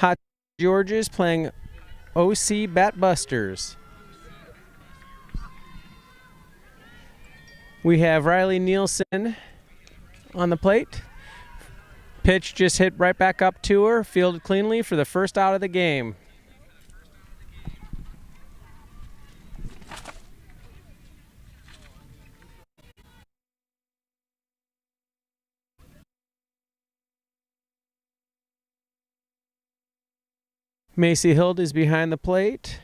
Hot Georges playing OC Batbusters. We have Riley Nielsen on the plate. Pitch just hit right back up to her, fielded cleanly for the first out of the game. Macy Hild is behind the plate.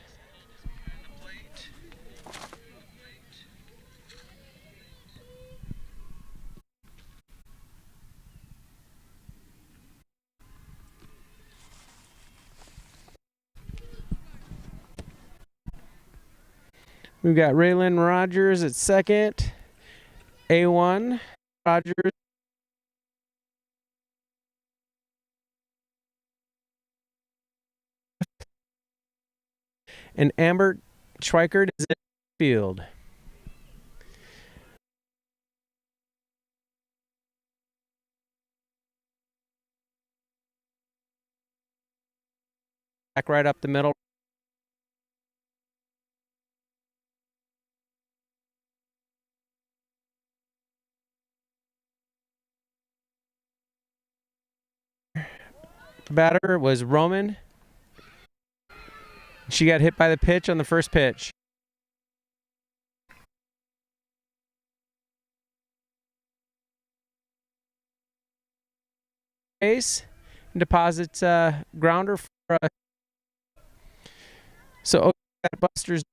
We've got Raylan Rogers at second. A1 Rogers. And Amber Schweikert is in the field. Back right up the middle. Batter was Roman. She got hit by the pitch on the first pitch. Base and deposits grounder for so Busters.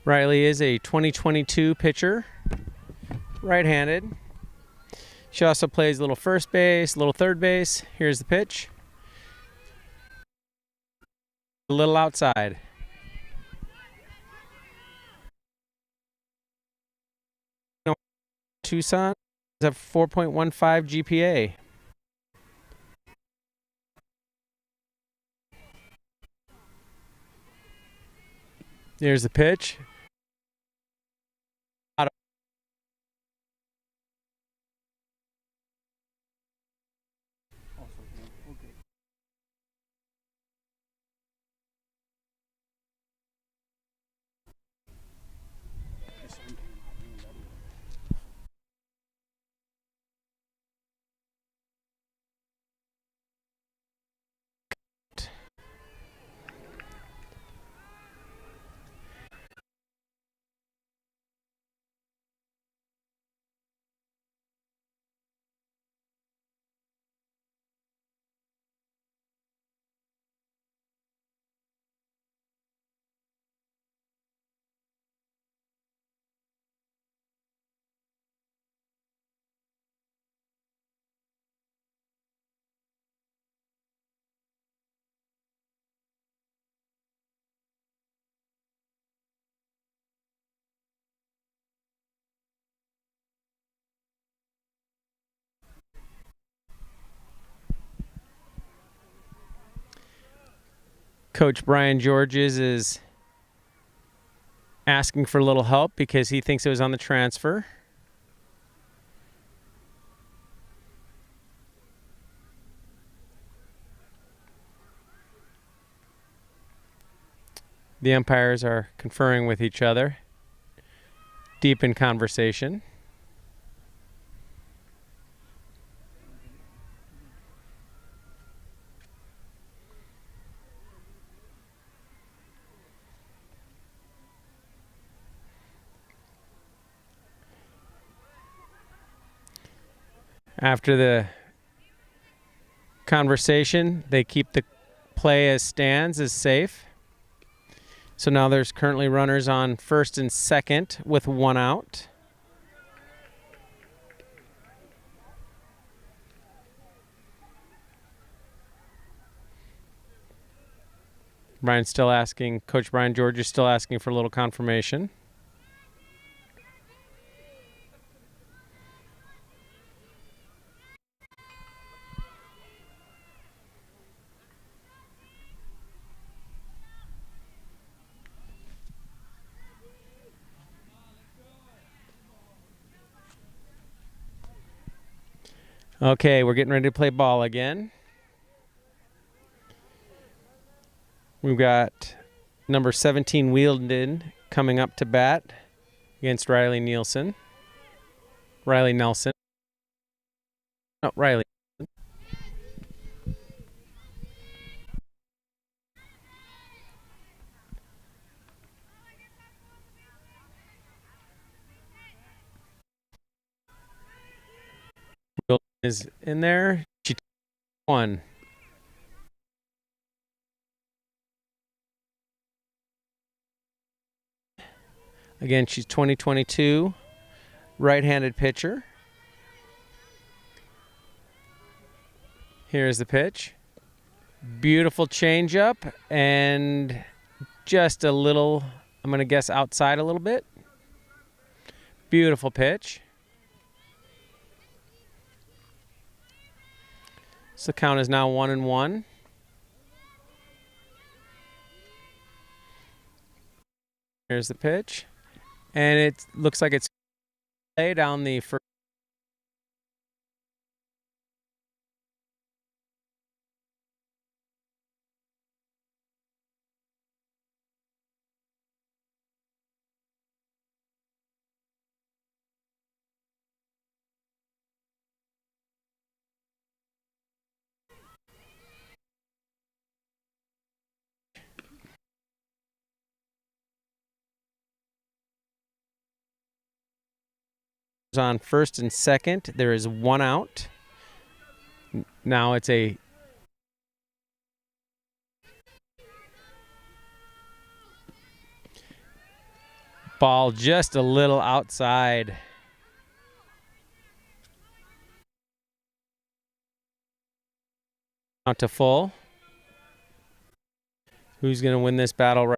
Riley is a 2022 pitcher, right-handed. She also plays a little first base, a little third base. Here's the pitch. A little outside. Tucson is a 4.15 GPA. There's the pitch. Coach Brian Georges is asking for a little help because he thinks it was on the transfer. The umpires are conferring with each other, deep in conversation. After the conversation, they keep the play as stands, as safe. So now there's currently runners on first and second with one out. Coach Brian George is still asking for a little confirmation. Okay, we're getting ready to play ball again. We've got number 17, Wielden, coming up to bat against Riley Nelson. Oh, Riley. Wielden is in there. She won. Again, she's 2022 right-handed pitcher. Here's the pitch. Beautiful changeup and just a little, I'm going to guess outside a little bit. Beautiful pitch. So the count is now 1-1. Here's the pitch. And it looks like it's down the first. On first and second, there is one out. Now it's a ball just a little outside. Out to full. Who's going to win this battle right?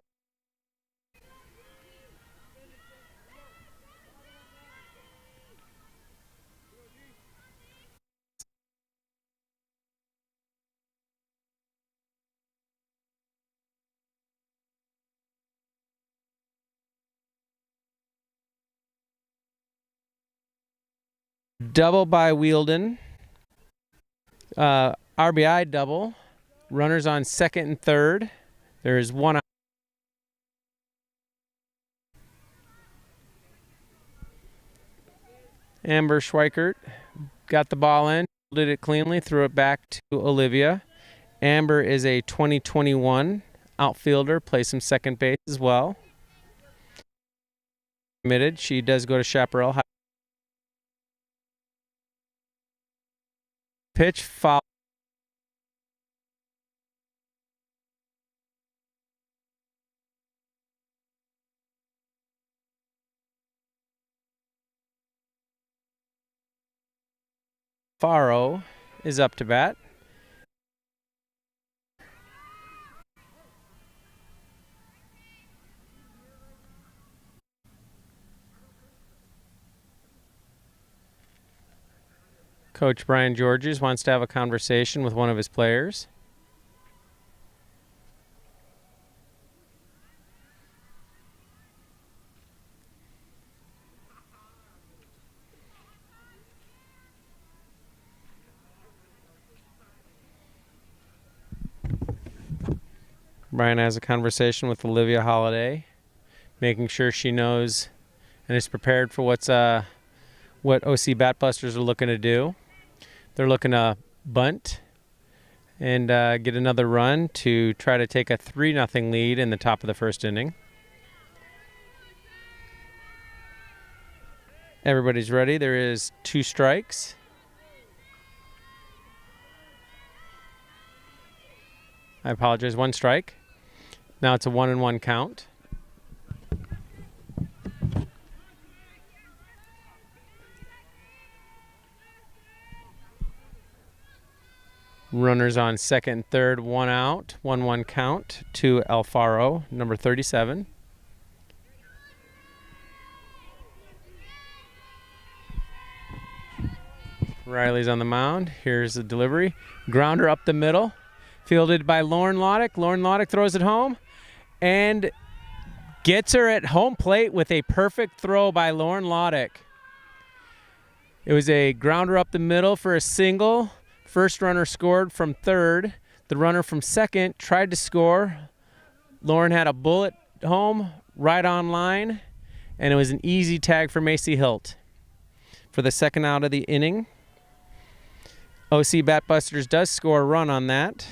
Double by Wielden. RBI double. Runners on second and third. There is one out. Amber Schweikert got the ball in, did it cleanly, threw it back to Olivia. Amber is a 2021 outfielder, plays some second base as well. Committed. She does go to Chaparral High. Pitch foul. Faro is up to bat. Coach Brian Georges wants to have a conversation with one of his players. Brian has a conversation with Olivia Holiday, making sure she knows and is prepared for what OC Batbusters are looking to do. They're looking to bunt and get another run to try to take a 3-0 lead in the top of the first inning. Everybody's ready. There is 2 strikes. I apologize, 1 strike. Now it's a 1-1 count. Runners on second and third, 1 out, 1-1 count to Alfaro, number 37. Riley's on the mound. Here's the delivery. Grounder up the middle. Fielded by Lauren Loddick. Lauren Loddick throws it home and gets her at home plate with a perfect throw by Lauren Loddick. It was a grounder up the middle for a single. First runner scored from third. The runner from second tried to score. Lauren had a bullet home right on line, and it was an easy tag for Macy Hilt. For the second out of the inning, OC Batbusters does score a run on that.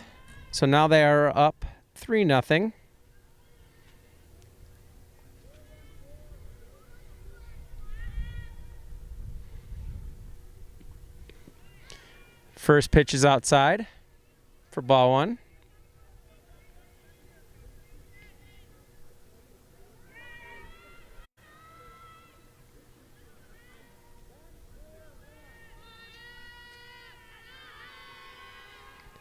So now they are up 3-0. First pitch is outside for ball one.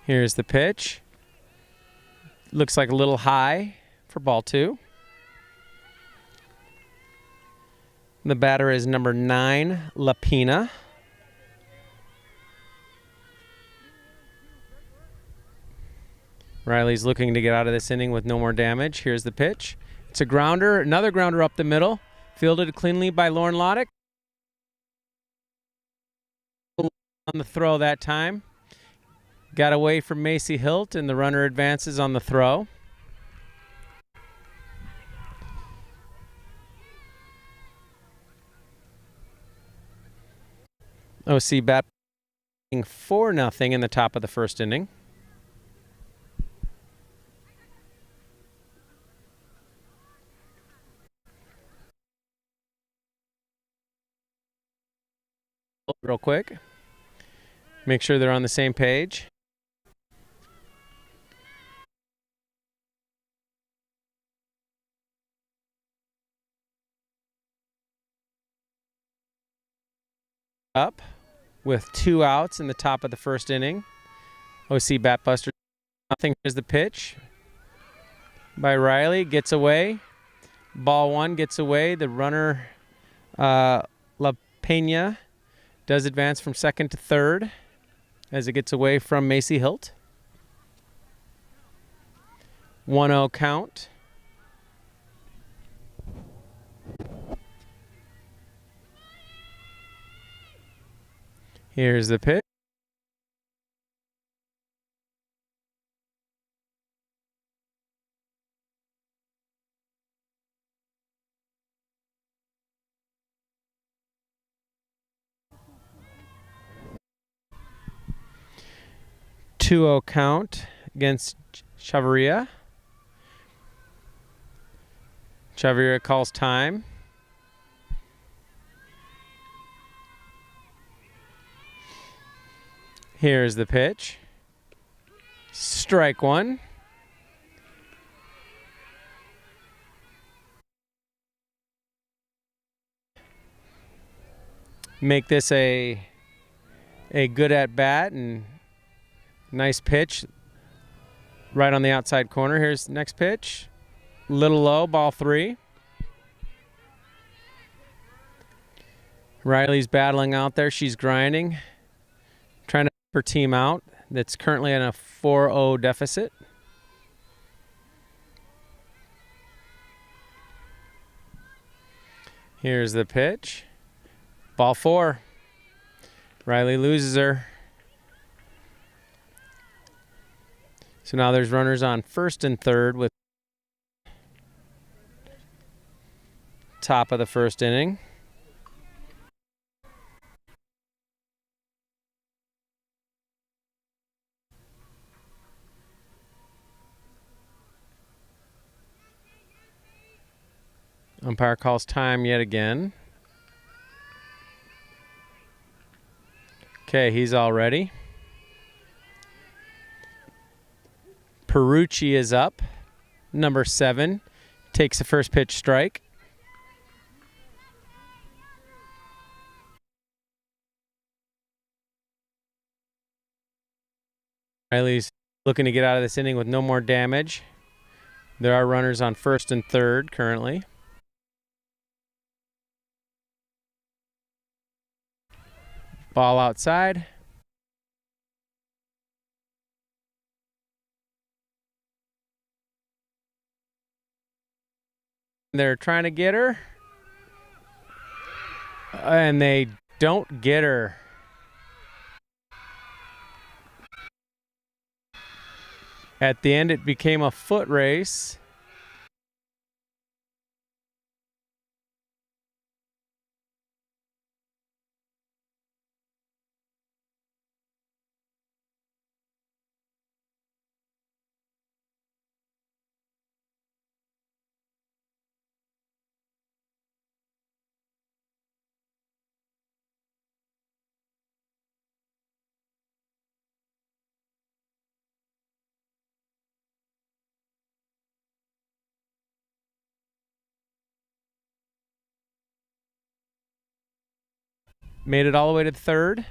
Here's the pitch. Looks like a little high for ball two. The batter is number 9, Lapina. Riley's looking to get out of this inning with no more damage. Here's the pitch. It's a grounder, another grounder up the middle. Fielded cleanly by Lauren Loddick. On the throw that time. Got away from Macy Hilt, and the runner advances on the throw. OC bat 4-0 in the top of the first inning. Real quick. Make sure they're on the same page. Up with 2 outs in the top of the first inning. OC Batbuster, nothing. Here's the pitch by Riley. Gets away. Ball one gets away. The runner, La Pena, does advance from second to third as it gets away from Macy Hilt. 1-0 count. Here's the pitch. Two-0 count against Chavarria. Chavarria calls time. Here's the pitch. Strike one. Make this a good at bat and nice pitch right on the outside corner. Here's the next pitch. Little low, ball 3. Riley's battling out there. She's grinding, trying to help her team out. That's currently in a 4-0 deficit. Here's the pitch. Ball 4. Riley loses her. So now there's runners on first and third with top of the first inning. Umpire calls time yet again. Okay, he's all ready. Perucci is up. Number 7 takes the first pitch strike. Riley's looking to get out of this inning with no more damage. There are runners on first and third currently. Ball outside. They're trying to get her. And they don't get her. At the end, it became a foot race. Made it all the way to the third.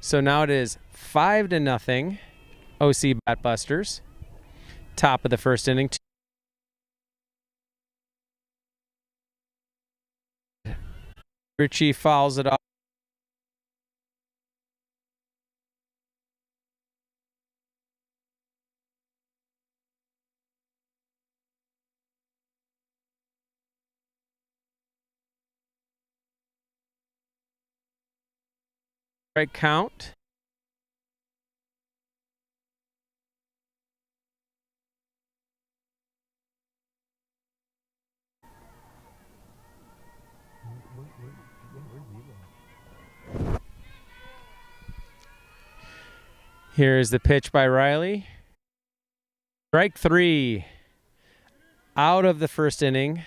So now it is 5-0. OC Batbusters. Top of the first inning. Richie fouls it off. Right count. Here is the pitch by Riley. Strike 3. Out of the first inning.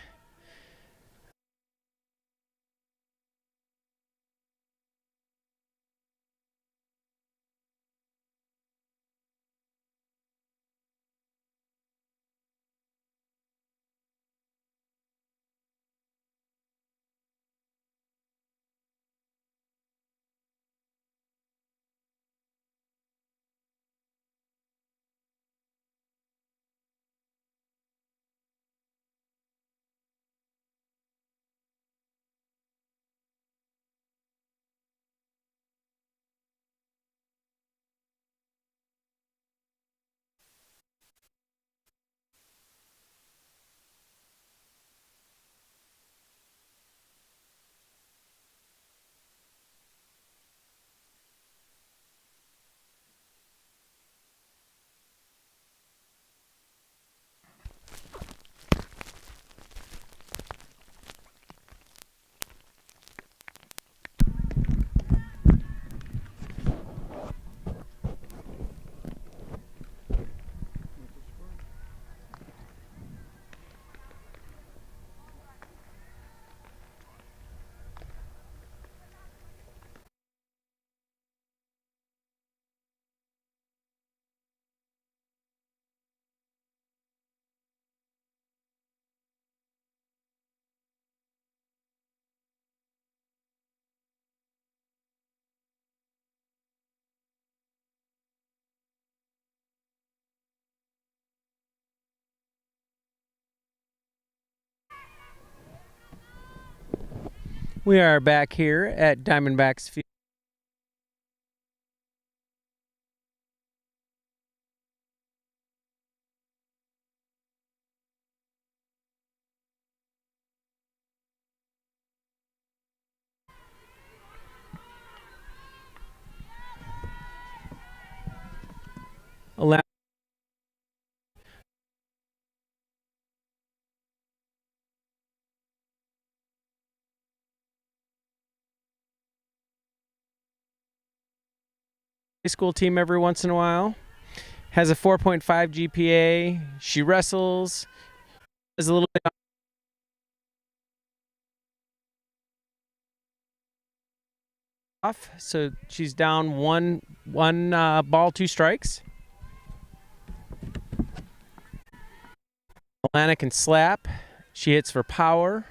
We are back here at Diamondbacks Field. High school team every once in a while. Has a 4.5 GPA. She wrestles. Is a little bit off, so she's down one ball, 2 strikes. Alana can slap. She hits for power.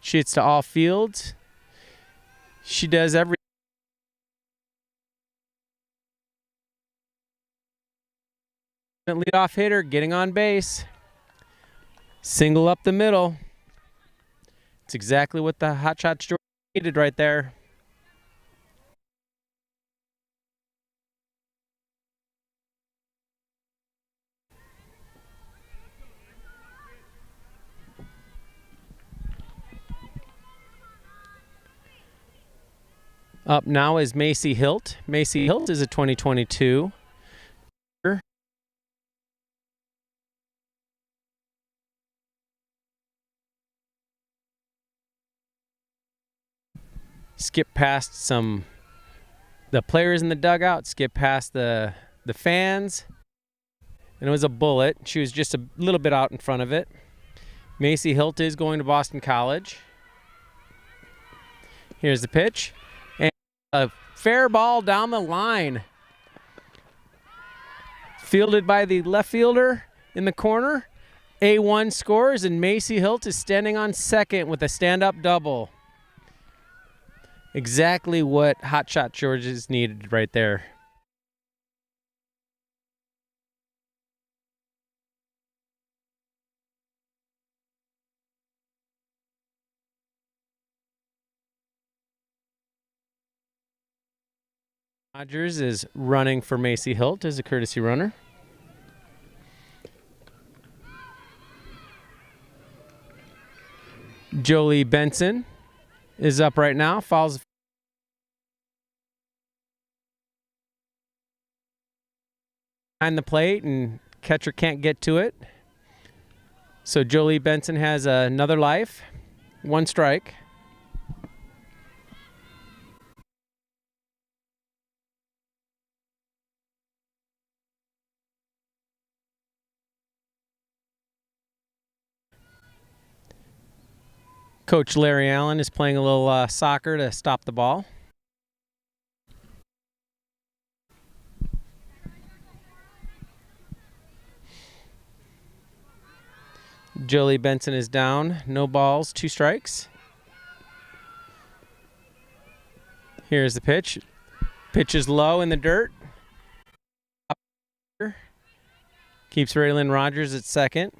She hits to all fields. She does every leadoff hitter, getting on base. Single up the middle. It's exactly what the Hotshots needed right there. Up now is Macy Hilt. Macy Hilt is a 2022. Skip past the players in the dugout, skip past the fans, and it was a bullet. She was just a little bit out in front of it. Macy Hilt is going to Boston College. Here's the pitch. And a fair ball down the line. Fielded by the left fielder in the corner. A1 scores, and Macy Hilt is standing on second with a stand-up double. Exactly what Hotshot Georges needed right there. Rogers is running for Macy Hilt as a courtesy runner. Jolie Benson is up right now, fouls behind the plate, and catcher can't get to it. So Jolie Benson has another life, 1 strike. Coach Larry Allen is playing a little soccer to stop the ball. Jolie Benson is down. No balls, 2 strikes. Here's the pitch. Pitch is low in the dirt. Keeps Raylan Rogers at second.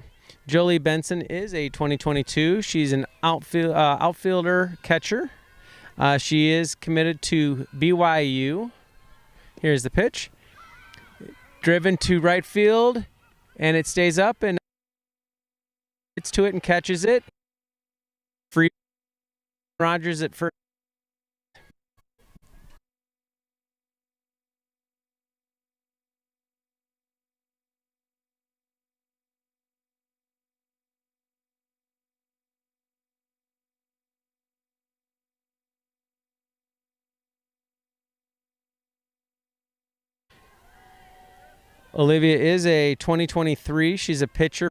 Jolie Benson is a 2022. She's an outfielder catcher. She is committed to BYU. Here's the pitch. Driven to right field, and it stays up, and gets to it and catches it. Free Rogers at first. Olivia is a 2023. She's a pitcher.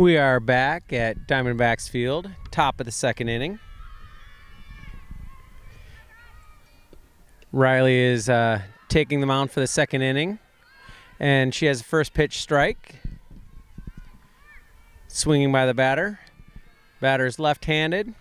We are back at Diamondbacks Field, top of the second inning. Riley is taking the mound for the second inning, and she has a first pitch strike. Swinging by the batter. Batter's left-handed.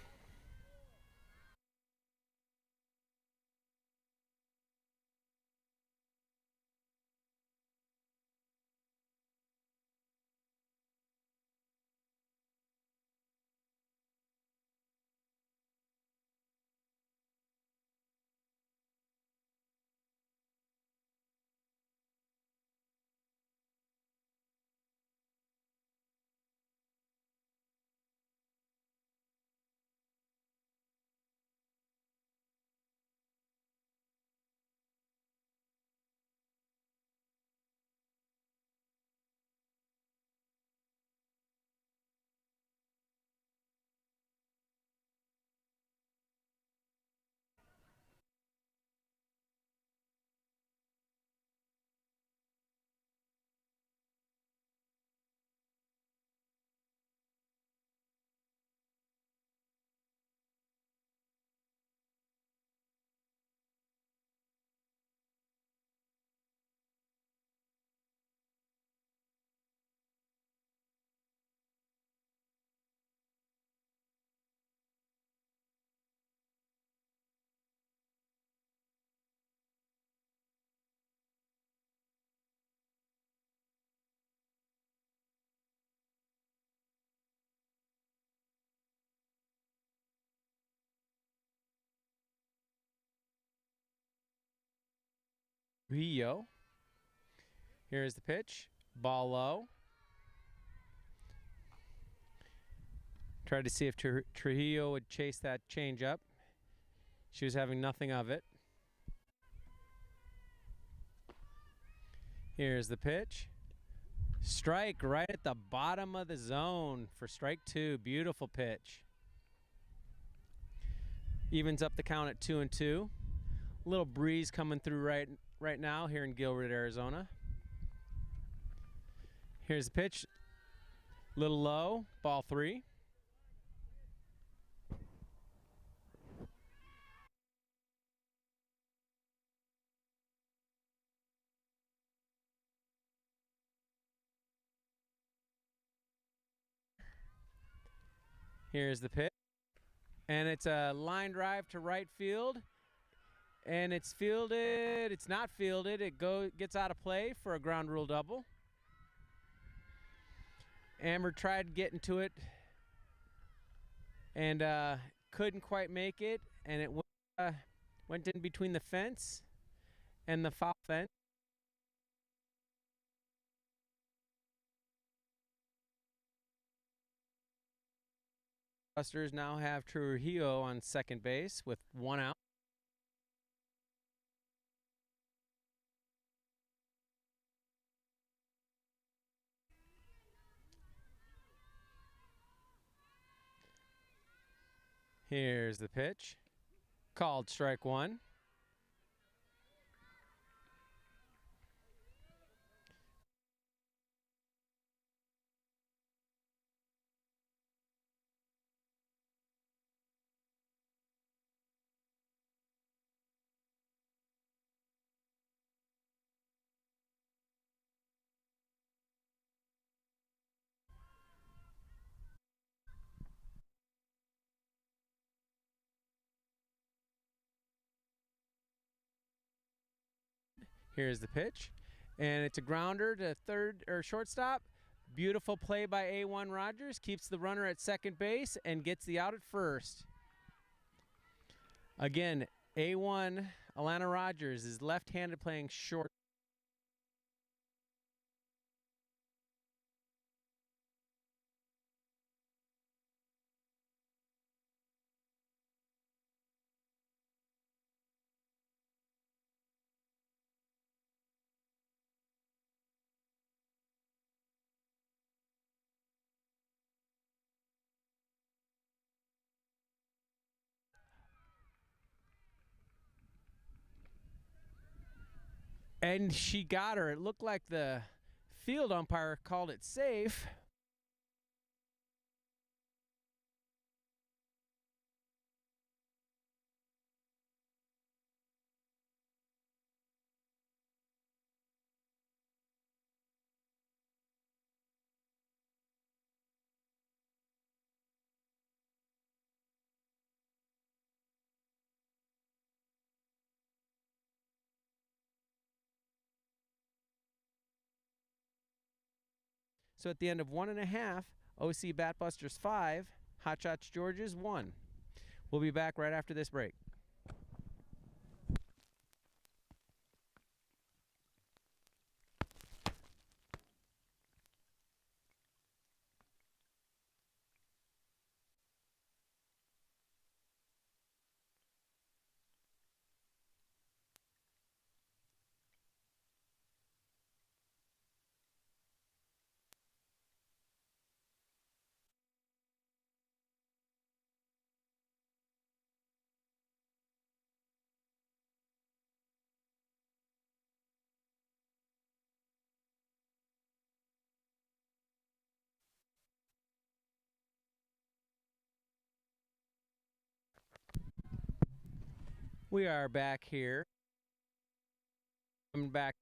Rio. Here's the pitch. Ball low. Tried to see if Trujillo would chase that changeup. She was having nothing of it. Here's the pitch. Strike right at the bottom of the zone for strike two. Beautiful pitch. Evens up the count at 2-2. A little breeze coming through right now here in Gilbert, Arizona. Here's the pitch. Little low. Ball three. Here's the pitch. And it's a line drive to right field. And it's fielded. It's not fielded. It gets out of play for a ground rule double. Amber tried getting to it and couldn't quite make it. And it went in between the fence and the foul fence. Busters now have Trujillo on second base with 1 out. Here's the pitch. Called strike one. Here's the pitch. And it's a grounder to third or shortstop. Beautiful play by A1 Rogers. Keeps the runner at second base and gets the out at first. Again, A1 Alana Rogers is left-handed playing short. And she got her. It looked like the field umpire called it safe. So at the end of 1.5, OC Batbusters 5, Hotshots Georges 1. We'll be back right after this break. We are back here. I'm back.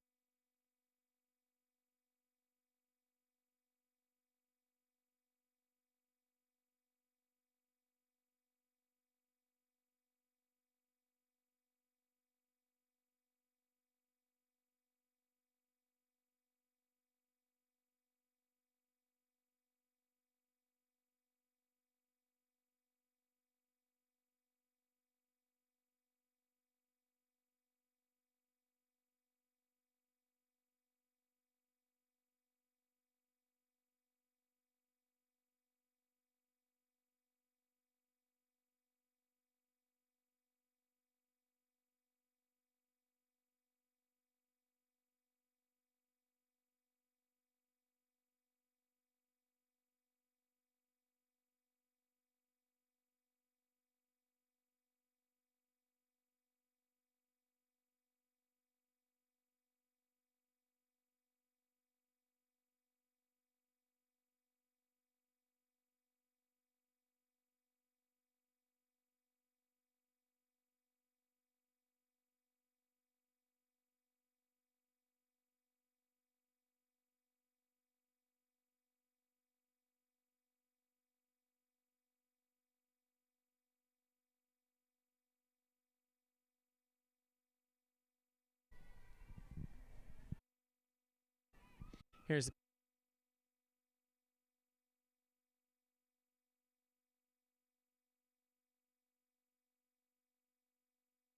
Here's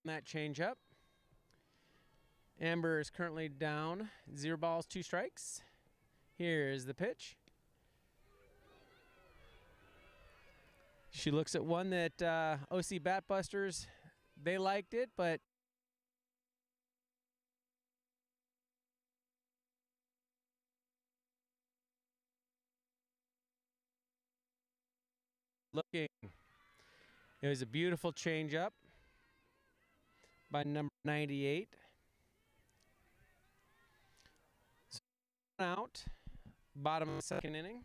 that change up. Amber is currently down 0 balls, 2 strikes. Here's the pitch. She looks at one that OC Batbusters, they liked it, but looking, it was a beautiful change up by number 98. So out, bottom of the second inning.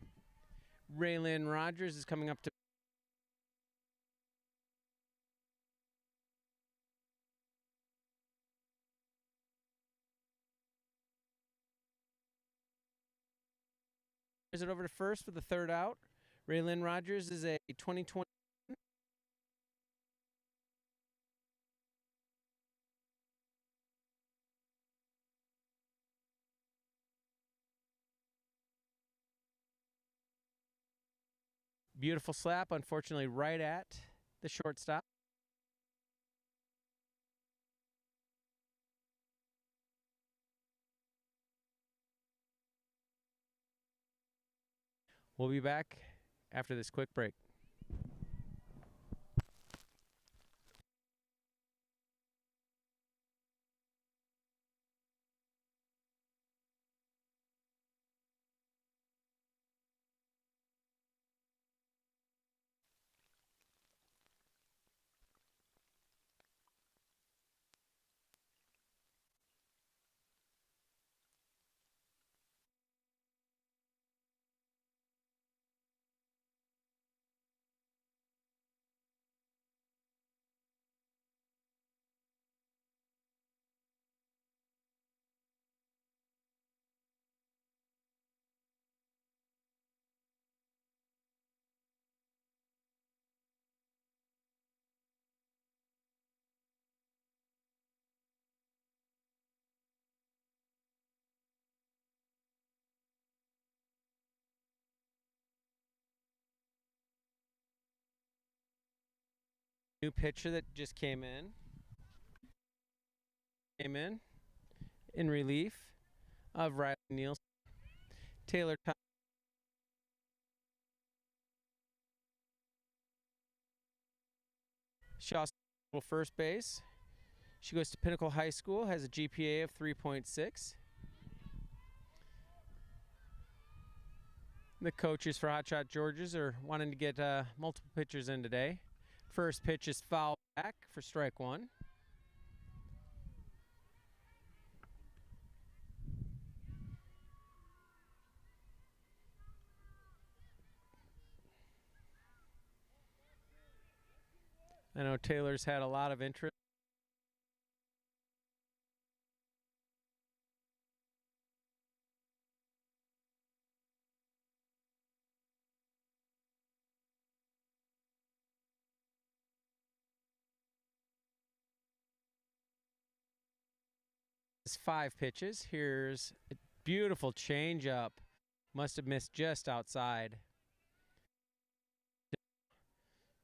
Raylyn Rogers is coming up to it over to first for the third out. Raylyn Rogers is a 2020. Beautiful slap, unfortunately, right at the shortstop. We'll be back after this quick break. New pitcher that just came in in relief of Riley Nielsen. Taylor Thompson. She also first base. She goes to Pinnacle High School, has a GPA of 3.6. The coaches for Hotshot Georges are wanting to get multiple pitchers in today. First pitch is foul back for strike one. I know Taylor's had a lot of interest. It's 5 pitches. Here's a beautiful changeup. Must have missed just outside.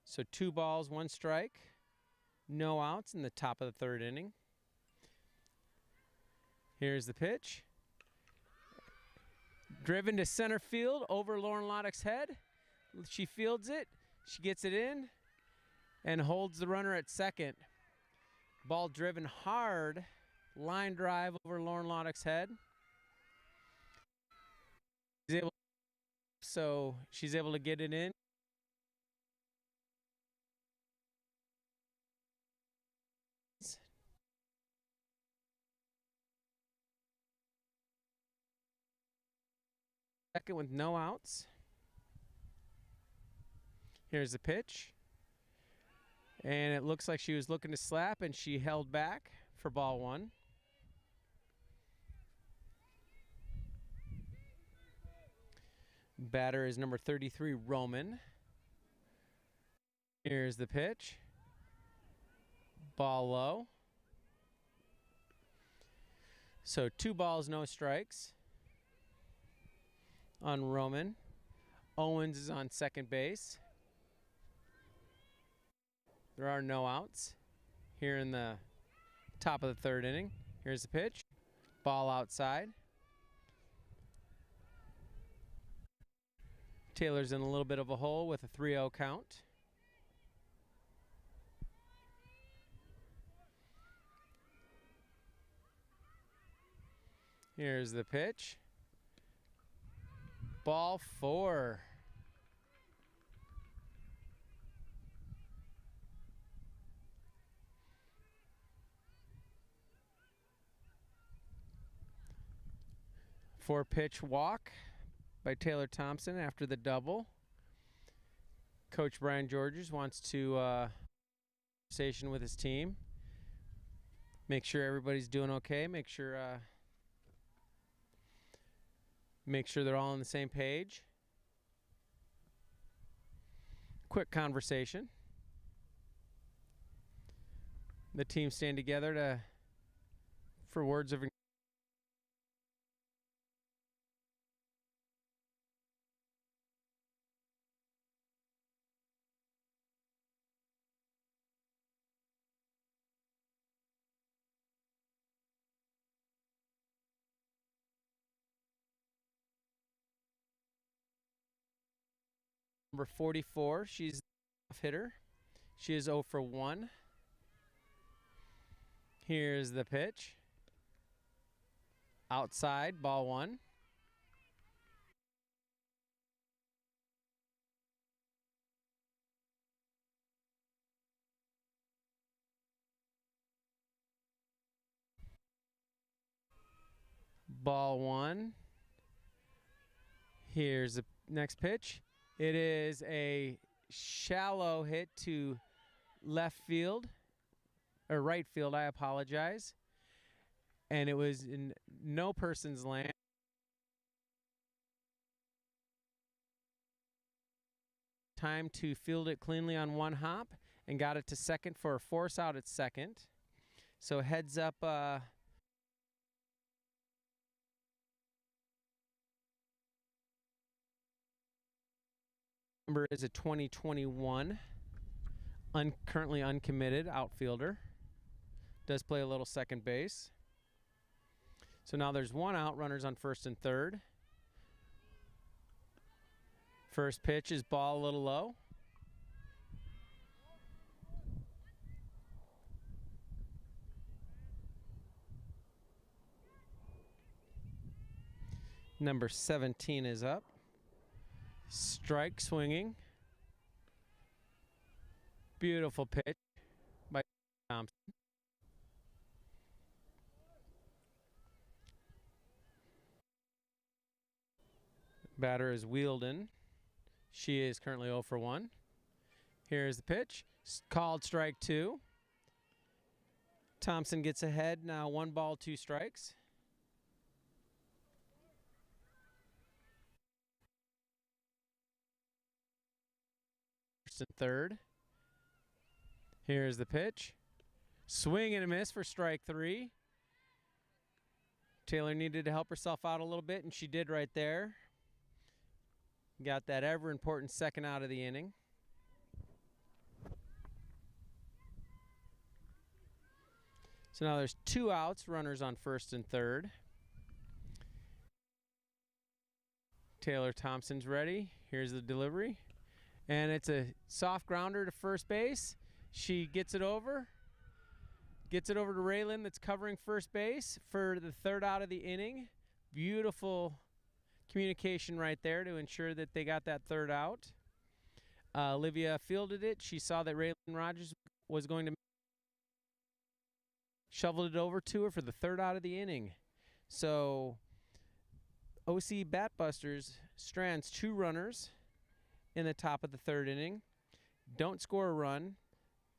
So 2 balls, 1 strike. No outs in the top of the 3rd inning. Here's the pitch. Driven to center field over Lauren Loddick's head. She fields it. She gets it in and holds the runner at second. Ball driven hard. Line drive over Lauren Loddick's head. So she's able to get it in. Second with no outs. Here's the pitch. And it looks like she was looking to slap and she held back for ball 1. Batter is number 33, Roman. Here's the pitch. Ball low. So 2 balls, no strikes on Roman. Owens is on second base. There are no outs here in the top of the 3rd inning. Here's the pitch. Ball outside. Taylor's in a little bit of a hole with a 3-0 count. Here's the pitch. Ball 4. Four-pitch walk by Taylor Thompson after the double. Coach Brian Georges wants to conversation with his team. Make sure everybody's doing okay. Make sure they're all on the same page. Quick conversation. The team stand together for words of number 44. She's the off hitter. She is 0 for 1. Here's the pitch. Outside, ball 1. Ball 1. Here's the next pitch. It is a shallow hit to left field, or right field, I apologize. And it was in no person's land. Time to field it cleanly on 1 hop and got it to second for a force out at second. So heads up number is a 2021 currently uncommitted outfielder. Does play a little second base. So now there's one out, runners on first and third. First pitch is ball a little low. Number 17 is up. Strike swinging. Beautiful pitch by Thompson. Batter is Wielden. She is currently 0 for 1. Here's the pitch. Called strike 2. Thompson gets ahead. Now 1 ball, 2 strikes. First and third. Here's the pitch. Swing and a miss for strike 3. Taylor needed to help herself out a little bit, and she did right there. Got that ever important second out of the inning. So now there's 2 outs, runners on first and third. Taylor Thompson's ready. Here's the delivery. And it's a soft grounder to first base. She gets it over. Gets it over to Raylan that's covering first base for the third out of the inning. Beautiful communication right there to ensure that they got that third out. Olivia fielded it. She saw that Raylan Rogers was going to shoveled it over to her for the third out of the inning. So OC Batbusters strands 2 runners in the top of the third inning. Don't score a run.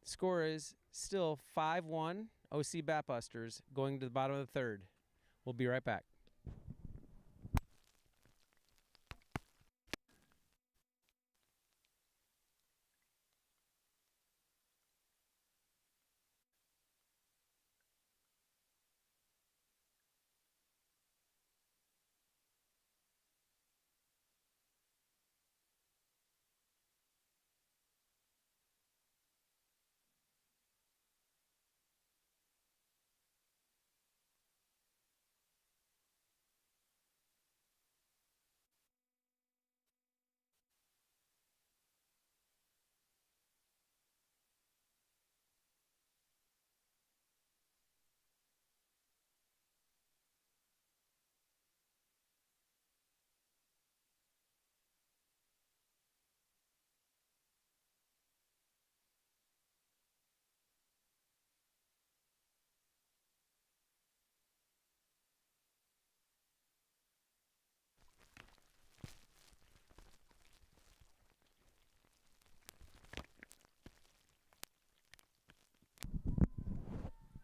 Score is still 5-1 OC Batbusters going to the bottom of the third. We'll be right back.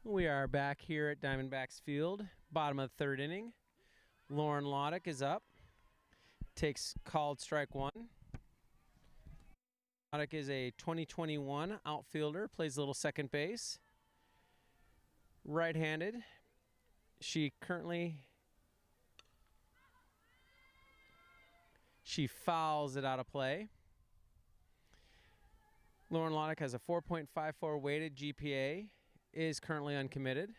We are back here at Diamondbacks Field, bottom of the third inning. Lauren Loddick is up, takes called strike 1. Loddick is a 2021 outfielder, plays a little second base. Right-handed. She fouls it out of play. Lauren Loddick has a 4.54 weighted GPA. Is currently uncommitted.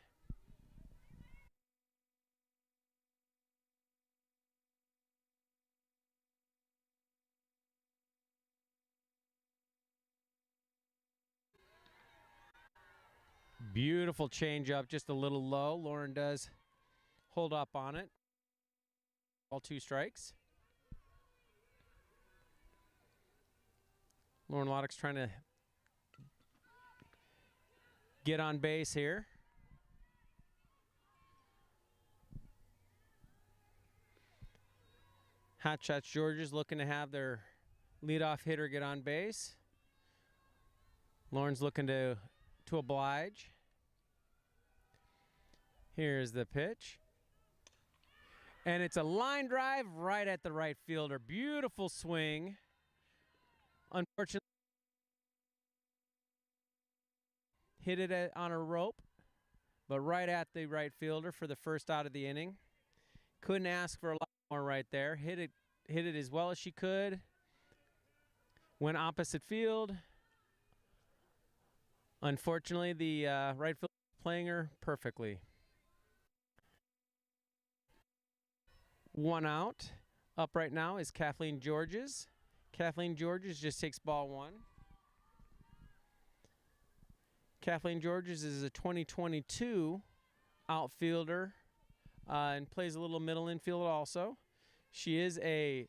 Beautiful changeup, just a little low. Lauren does hold up on it. All 2 strikes. Lauren Loddick's trying to get on base here. Hotshots Georgia's looking to have their leadoff hitter get on base. Lauren's looking to oblige. Here's the pitch. And it's a line drive right at the right fielder. Beautiful swing. Unfortunately, hit it on a rope, but right at the right fielder for the first out of the inning. Couldn't ask for a lot more right there. Hit it as well as she could. Went opposite field. Unfortunately, the right fielder is playing her perfectly. 1 out. Up right now is Kathleen Georges. Kathleen Georges just takes ball 1. Kathleen Georges is a 2022 outfielder and plays a little middle infield also. She is a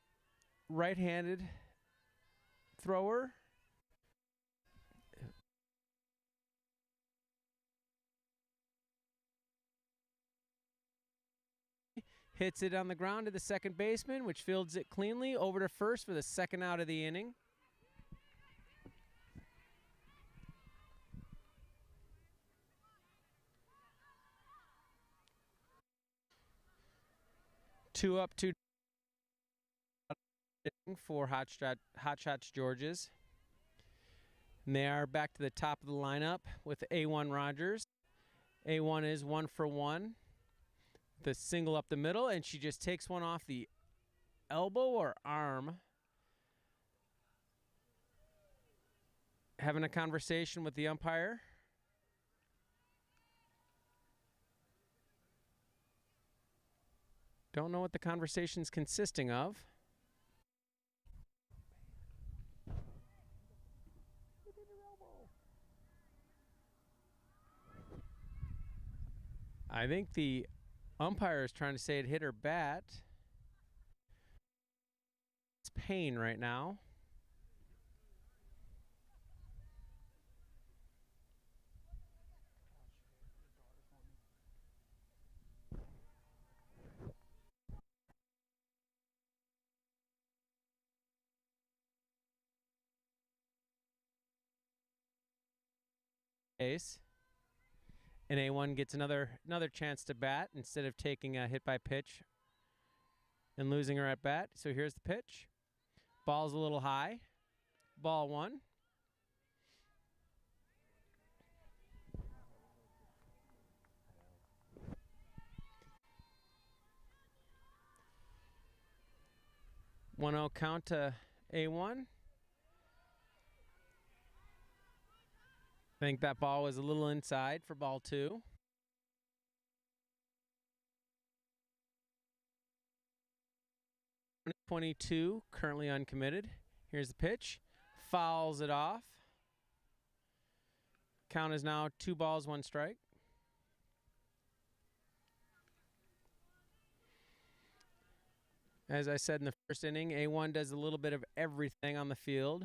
right-handed thrower. Hits it on the ground to the second baseman, which fields it cleanly over to first for the second out of the inning. Two up, two for Hotshots Georges. And they are back to the top of the lineup with A1 Rogers. A1 is 1 for 1. The single up the middle, and she just takes one off the elbow or arm. Having a conversation with the umpire. Don't know what the conversation's consisting of. I think the umpire is trying to say it hit her bat. It's pain right now. Ace. And A1 gets another chance to bat instead of taking a hit by pitch and losing her at bat. So here's the pitch. Ball's a little high. Ball 1. One 0 count to A1. I think that ball was a little inside for ball 2. .22, currently uncommitted. Here's the pitch. Fouls it off. Count is now 2 balls, 1 strike. As I said in the first inning, A1 does a little bit of everything on the field.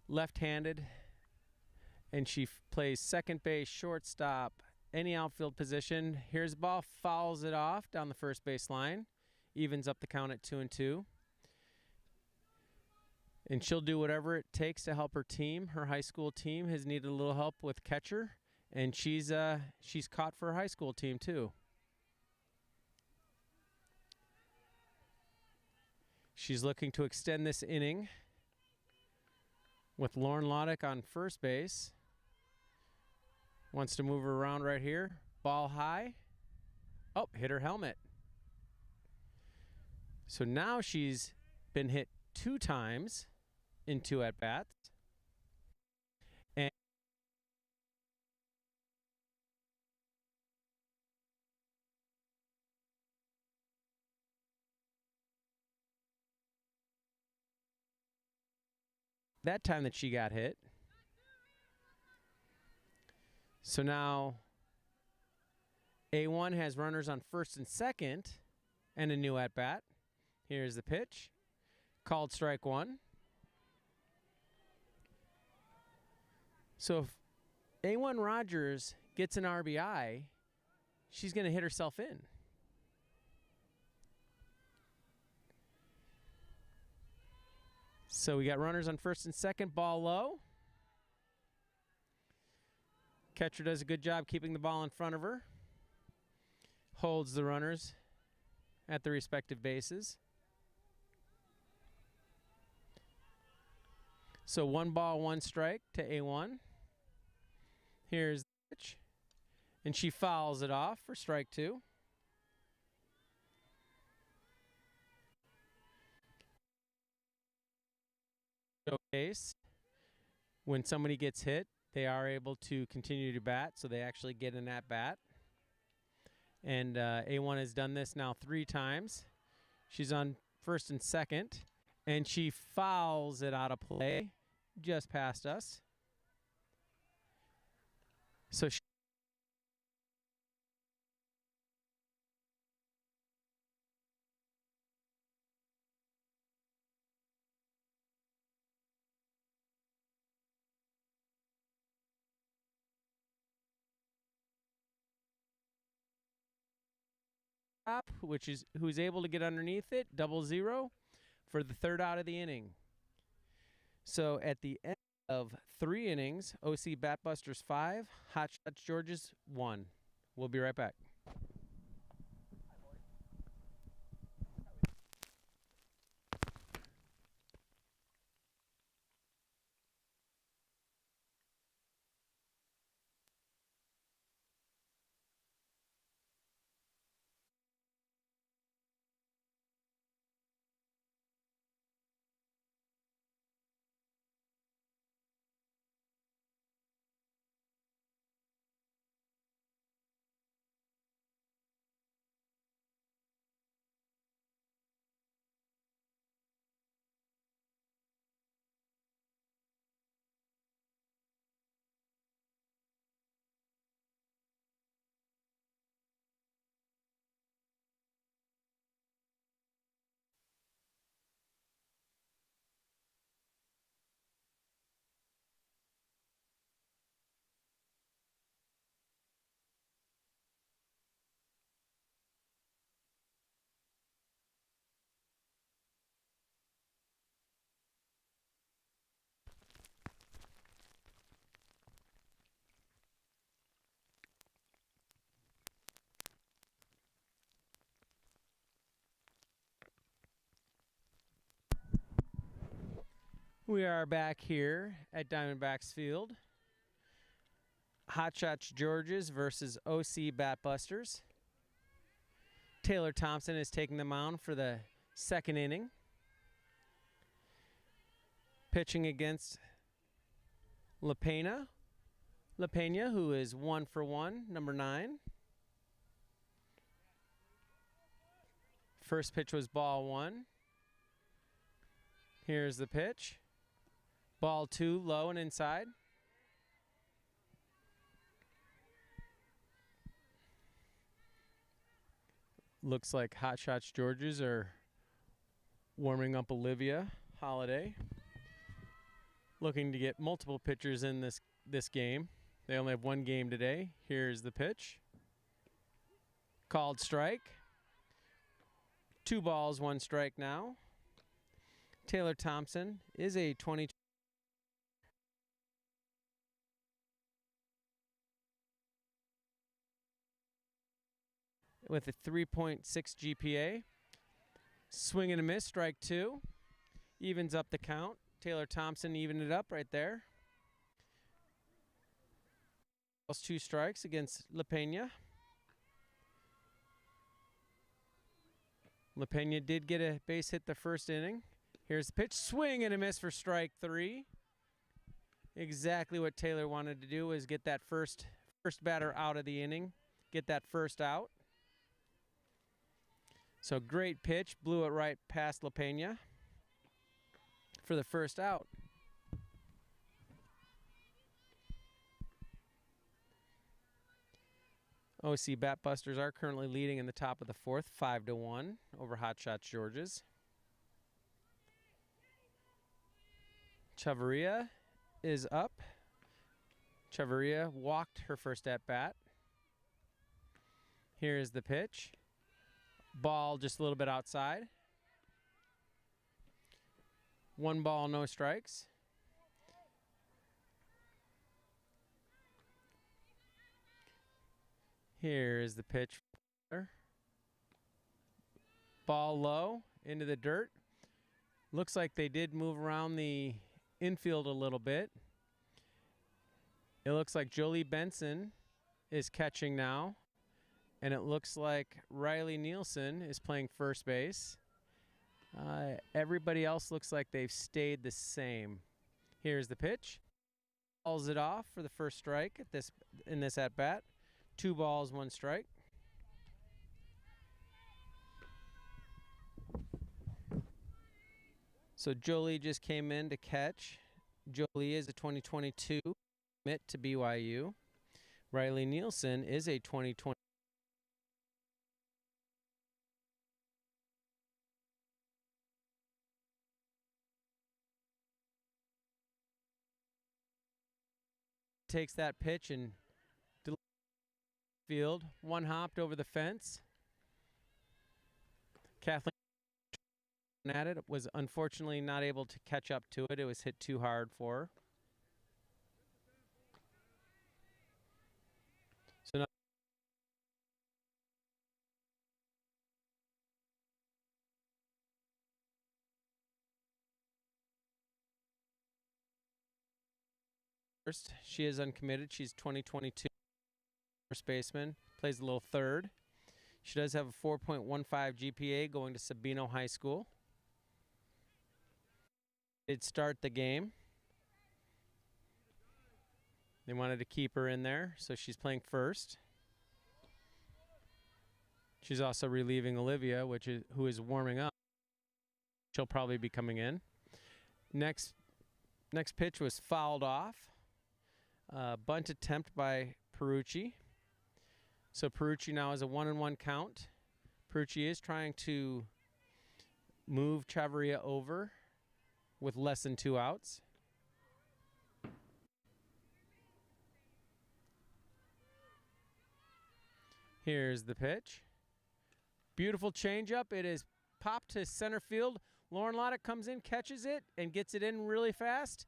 Left-handed, and she plays second base, shortstop, any outfield position. Here's the ball, fouls it off down the first base line. Evens up the count at 2-2. And she'll do whatever it takes to help her team. Her high school team has needed a little help with catcher, and she's caught for her high school team too. She's looking to extend this inning with Lauren Loddick on first base. Wants to move her around right here. Ball high. Oh, hit her helmet. So now she's been hit 2 times in 2 at-bats. And that time that she got hit. So now A1 has runners on first and second and a new at-bat. Here's the pitch. Called strike 1. So if A1 Rogers gets an RBI, she's going to hit herself in. So we got runners on first and second, ball low. Catcher does a good job keeping the ball in front of her. Holds the runners at the respective bases. So 1 ball, 1 strike to A1. Here's the pitch. And she fouls it off for strike 2. Showcase. When somebody gets hit, they are able to continue to bat, so they actually get an at-bat. And A1 has done this now 3 times. She's on first and second, and she fouls it out of play just past us. So she who's able to get underneath it, 0-0 for the 3rd out of the inning. So at the end of 3 innings, OC Batbusters 5, Hotshots Georges 1. We'll be right back. We are back here at Diamondbacks Field. Hotshots Georges versus OC Batbusters. Taylor Thompson is taking the mound for the 2nd inning. Pitching against LaPena, who is 1 for 1, number 9. First pitch was ball 1. Here's the pitch. Ball 2, low and inside. Looks like Hotshots Georges are warming up Olivia Holiday. Looking to get multiple pitchers in this game. They only have 1 game today. Here's the pitch. Called strike. 2 balls, 1 strike now. Taylor Thompson is a 22. With a 3.6 GPA. Swing and a miss, strike 2. Evens up the count. Taylor Thompson evened it up right there. 2 strikes against LaPena. LaPena did get a base hit the 1st inning. Here's the pitch. Swing and a miss for strike 3. Exactly what Taylor wanted to do was get that first batter out of the inning. Get that first out. So great pitch. Blew it right past LaPena for the first out. OC Batbusters are currently leading in the top of the 4th, 5-1 over Hotshots Georges. Chavarria is up. Chavarria walked her first at bat. Here is the pitch. Ball just a little bit outside. 1 ball, no strikes. Here is the pitch. Ball low into the dirt. Looks like they did move around the infield a little bit. It looks like Jolie Benson is catching now. And it looks like Riley Nielsen is playing first base. Everybody else looks like they've stayed the same. Here's the pitch. Balls it off for the first strike in this at bat. 2 balls, 1 strike. So Jolie just came in to catch. Jolie is a 2022 commit to BYU. Riley Nielsen is a 2020. Takes that pitch and field. One hopped over the fence. Kathleen at it was unfortunately not able to catch up to it. It was hit too hard for her. So now first, she is uncommitted. She's 2022 first baseman, plays a little third. She does have a 4.15 GPA going to Sabino High School. Did start the game. They wanted to keep her in there, so she's playing first. She's also relieving Olivia, who is warming up. She'll probably be coming in. Next pitch was fouled off. Bunt attempt by Perucci. So Perucci now has a 1-1 count. Perucci is trying to move Chavarria over with less than 2 outs. Here's the pitch. Beautiful changeup. It is popped to center field. Lauren Loddick comes in, catches it, and gets it in really fast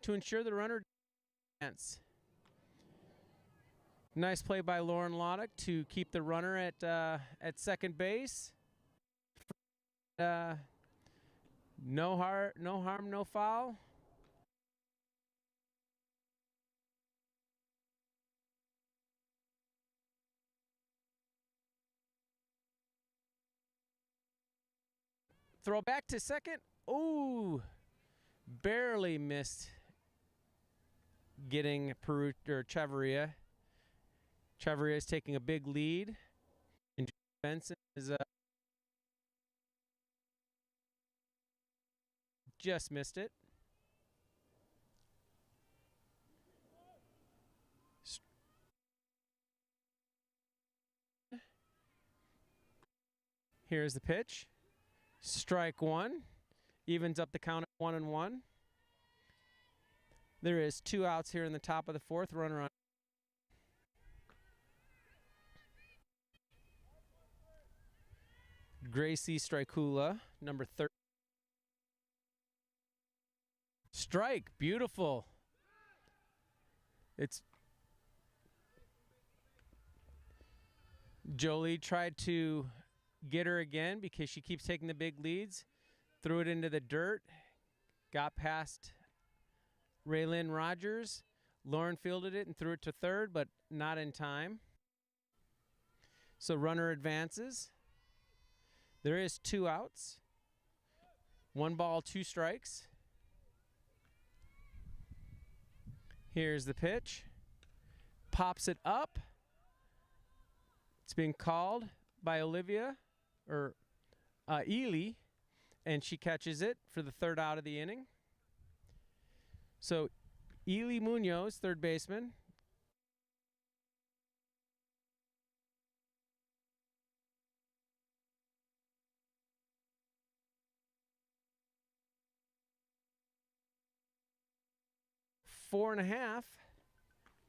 to ensure the runner advance. Nice play by Lauren Loddick to keep the runner at second base. No harm, no foul. Throw back to second. Ooh, barely missed getting Chavarria. Chavarria is taking a big lead. And Benson is just missed it. Here's the pitch. Strike 1. Evens up the count at 1-1. There is 2 outs here in the top of the 4th. Runner on. Gracie Strikula, number 30. Strike, beautiful. It's Jolie tried to get her again because she keeps taking the big leads. Threw it into the dirt. Got past Raylyn Rogers. Lauren fielded it and threw it to third, but not in time. So runner advances. There is 2 outs. 1 ball, 2 strikes. Here's the pitch. Pops it up. It's being called by Olivia, or Ely, and she catches it for the 3rd out of the inning. So Ely Munoz, third baseman. Four and a half.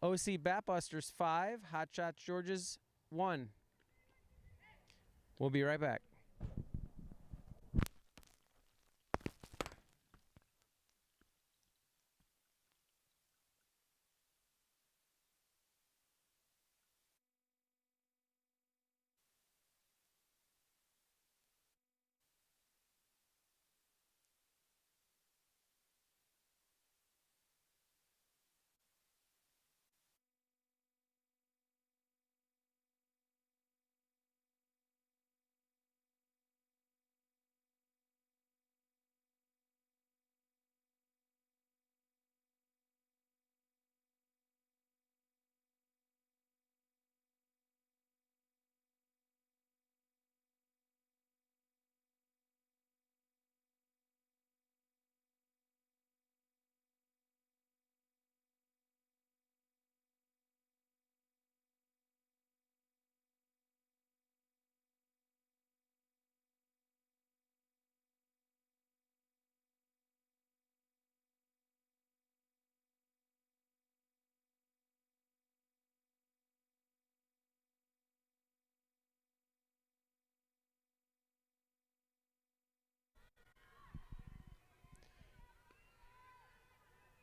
OC Batbusters 5. Hotshots Georges 1. We'll be right back.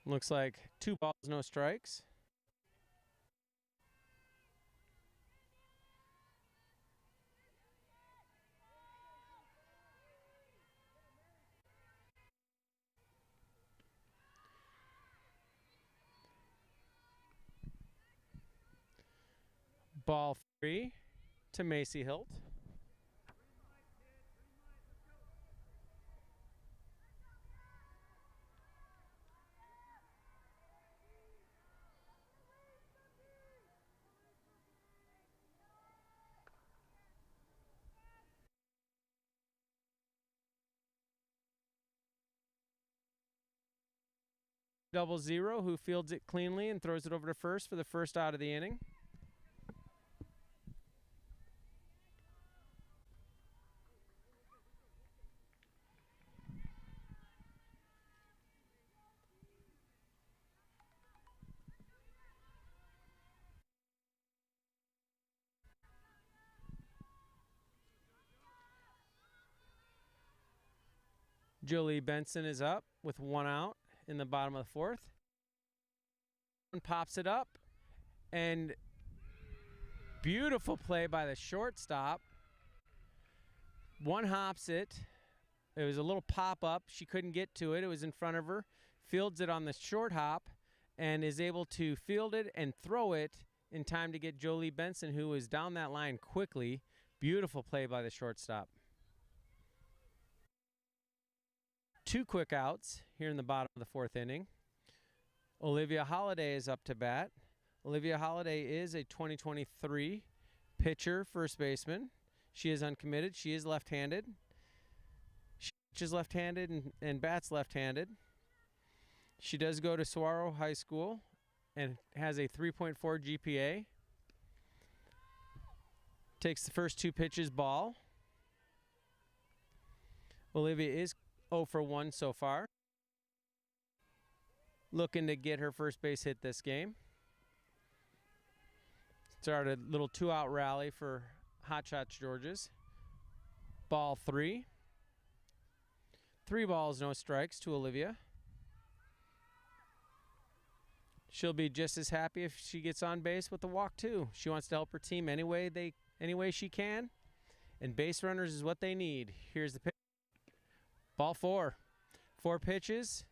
Looks like 2 balls, no strikes. Ball 3 to Macy Hilt. Double zero, who fields it cleanly and throws it over to first for the first out of the inning. Jolie Benson is up with 1 out in the bottom of the 4th. Pops it up, and beautiful play by the shortstop. One hops it. It was a little pop-up. She couldn't get to it. It was in front of her. Fields it on the short hop and is able to field it and throw it in time to get Jolie Benson, who was down that line quickly. Beautiful play by the shortstop. 2 quick outs here in the bottom of the 4th inning. Olivia Holiday is up to bat. Olivia Holiday is a 2023 pitcher, first baseman. She is uncommitted. She is left-handed. She pitches left-handed and bats left-handed. She does go to Saguaro High School and has a 3.4 GPA. Takes the first 2 pitches, ball. Olivia is 0 for 1 so far. Looking to get her first base hit this game. Started a little 2-out rally for Hotshots Georges. Ball 3. 3 balls, no strikes to Olivia. She'll be just as happy if she gets on base with the walk too. She wants to help her team any way she can. And base runners is what they need. Here's the pitch. Ball 4. 4 pitches.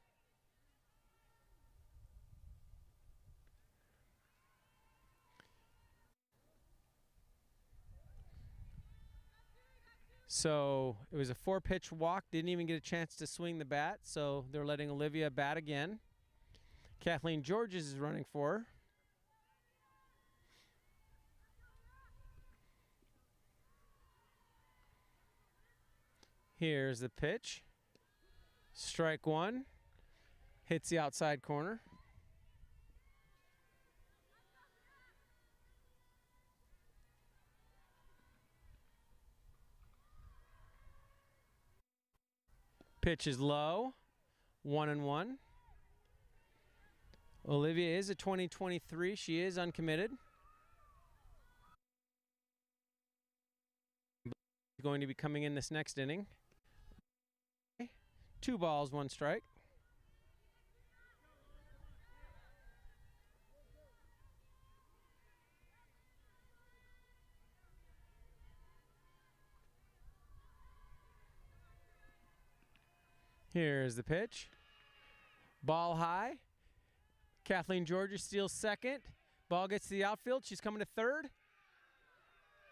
So it was a 4-pitch walk. Didn't even get a chance to swing the bat. So they're letting Olivia bat again. Kathleen Georges is running for her. Here's the pitch. Strike 1. Hits the outside corner. Pitch is low. 1-1. Olivia is a 2023. She is uncommitted. Going to be coming in this next inning. 2 balls, 1 strike. Here's the pitch. Ball high. Kathleen Georges steals second. Ball gets to the outfield. She's coming to third.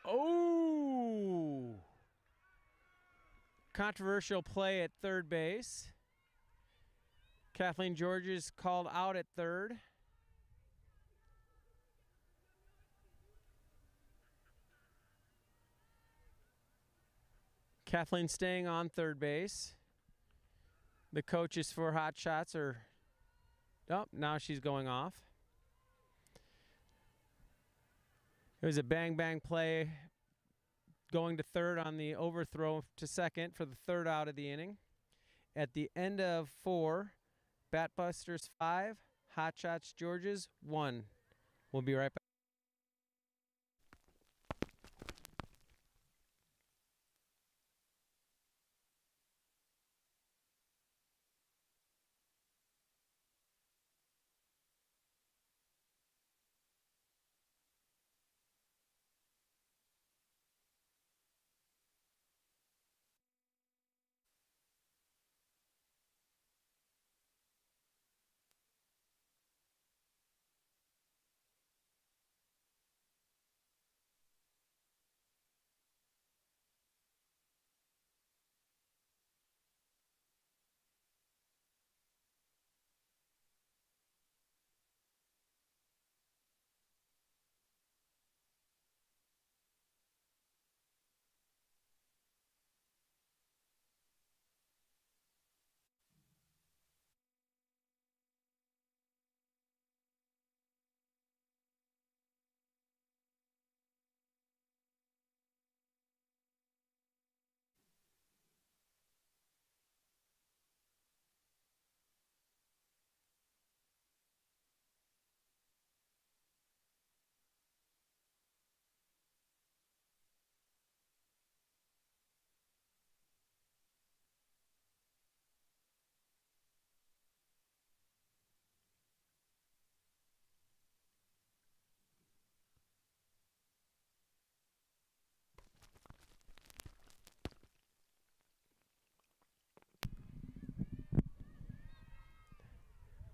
Oh! Controversial play at third base. Kathleen Georges called out at third. Kathleen staying on third base. The coaches for Hotshots are... Oh, now she's going off. It was a bang-bang play going to third on the overthrow to second for the 3rd out of the inning. At the end of 4, Batbusters 5, Hotshots Georges 1. We'll be right back.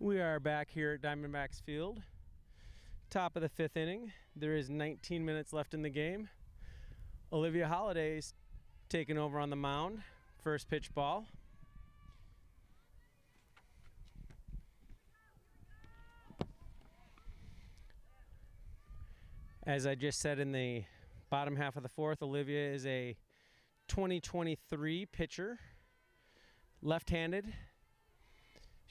We are back here at Diamondbacks Field. Top of the 5th inning. There is 19 minutes left in the game. Olivia Holliday's taking over on the mound. First pitch ball. As I just said in the bottom half of the 4th, Olivia is a 2023 pitcher. Left-handed.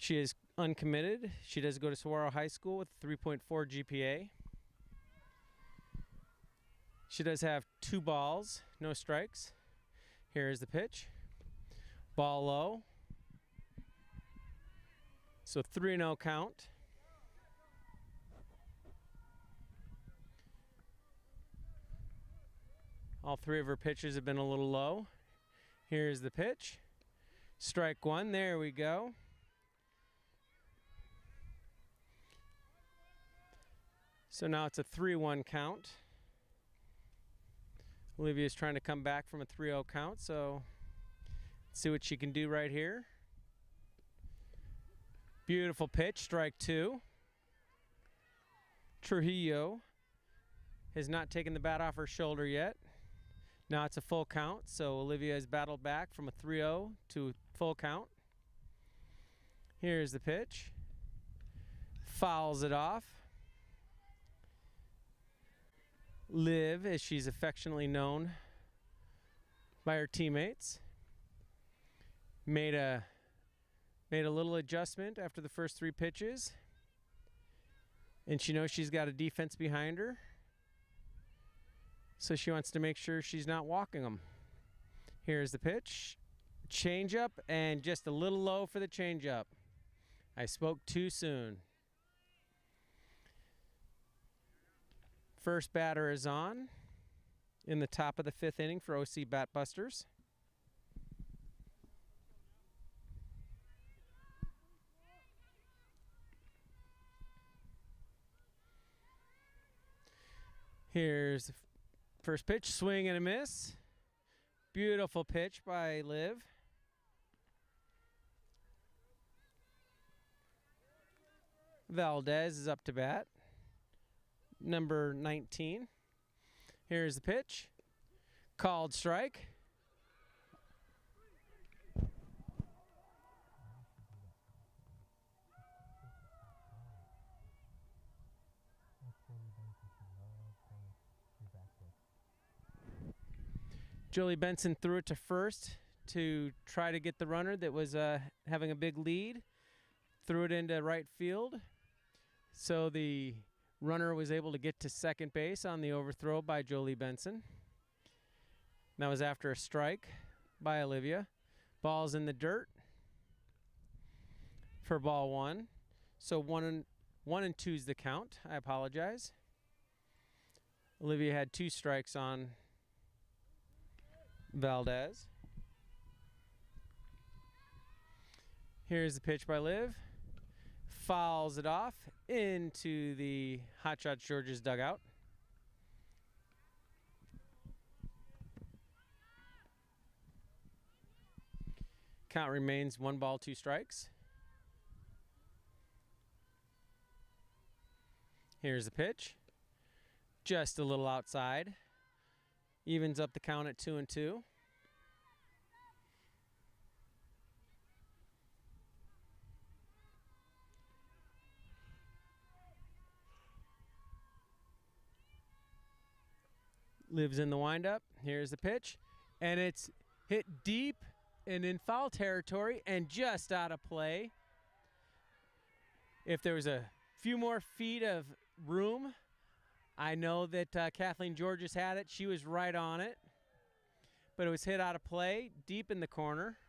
She is uncommitted. She does go to Saguaro High School with 3.4 GPA. She does have 2 balls, no strikes. Here is the pitch. Ball low. So 3-0 count. All 3 of her pitches have been a little low. Here's the pitch. Strike 1. There we go. So now it's a 3-1 count. Olivia is trying to come back from a 3-0 count, so let's see what she can do right here. Beautiful pitch, strike 2. Trujillo has not taken the bat off her shoulder yet. Now it's a full count, so Olivia has battled back from a 3-0 to full count. Here's the pitch. Fouls it off. Liv, as she's affectionately known by her teammates, made a little adjustment after the first 3 pitches, and she knows she's got a defense behind her, so she wants to make sure she's not walking them. Here's the pitch. Changeup, and just a little low for the changeup. I spoke too soon. First batter is on in the top of the 5th inning for OC Batbusters. Here's the first pitch, swing and a miss. Beautiful pitch by Liv. Valdez is up to bat. Number 19. Here's the pitch. Called strike. Jolie Benson threw it to first to try to get the runner that was having a big lead. Threw it into right field. So the runner was able to get to second base on the overthrow by Jolie Benson. That was after a strike by Olivia. Ball's in the dirt for ball 1. So 1 and 2 is the count. I apologize. Olivia had 2 strikes on Valdez. Here's the pitch by Liv. Fouls it off into the Hotshots George's dugout. Count remains 1 ball, 2 strikes. Here's the pitch. Just a little outside. Evens up the count at 2 and 2. Lives in the windup. Here's the pitch. And it's hit deep and in foul territory and just out of play. If there was a few more feet of room, I know that Kathleen Georges had it. She was right on it. But it was hit out of play, deep in the corner.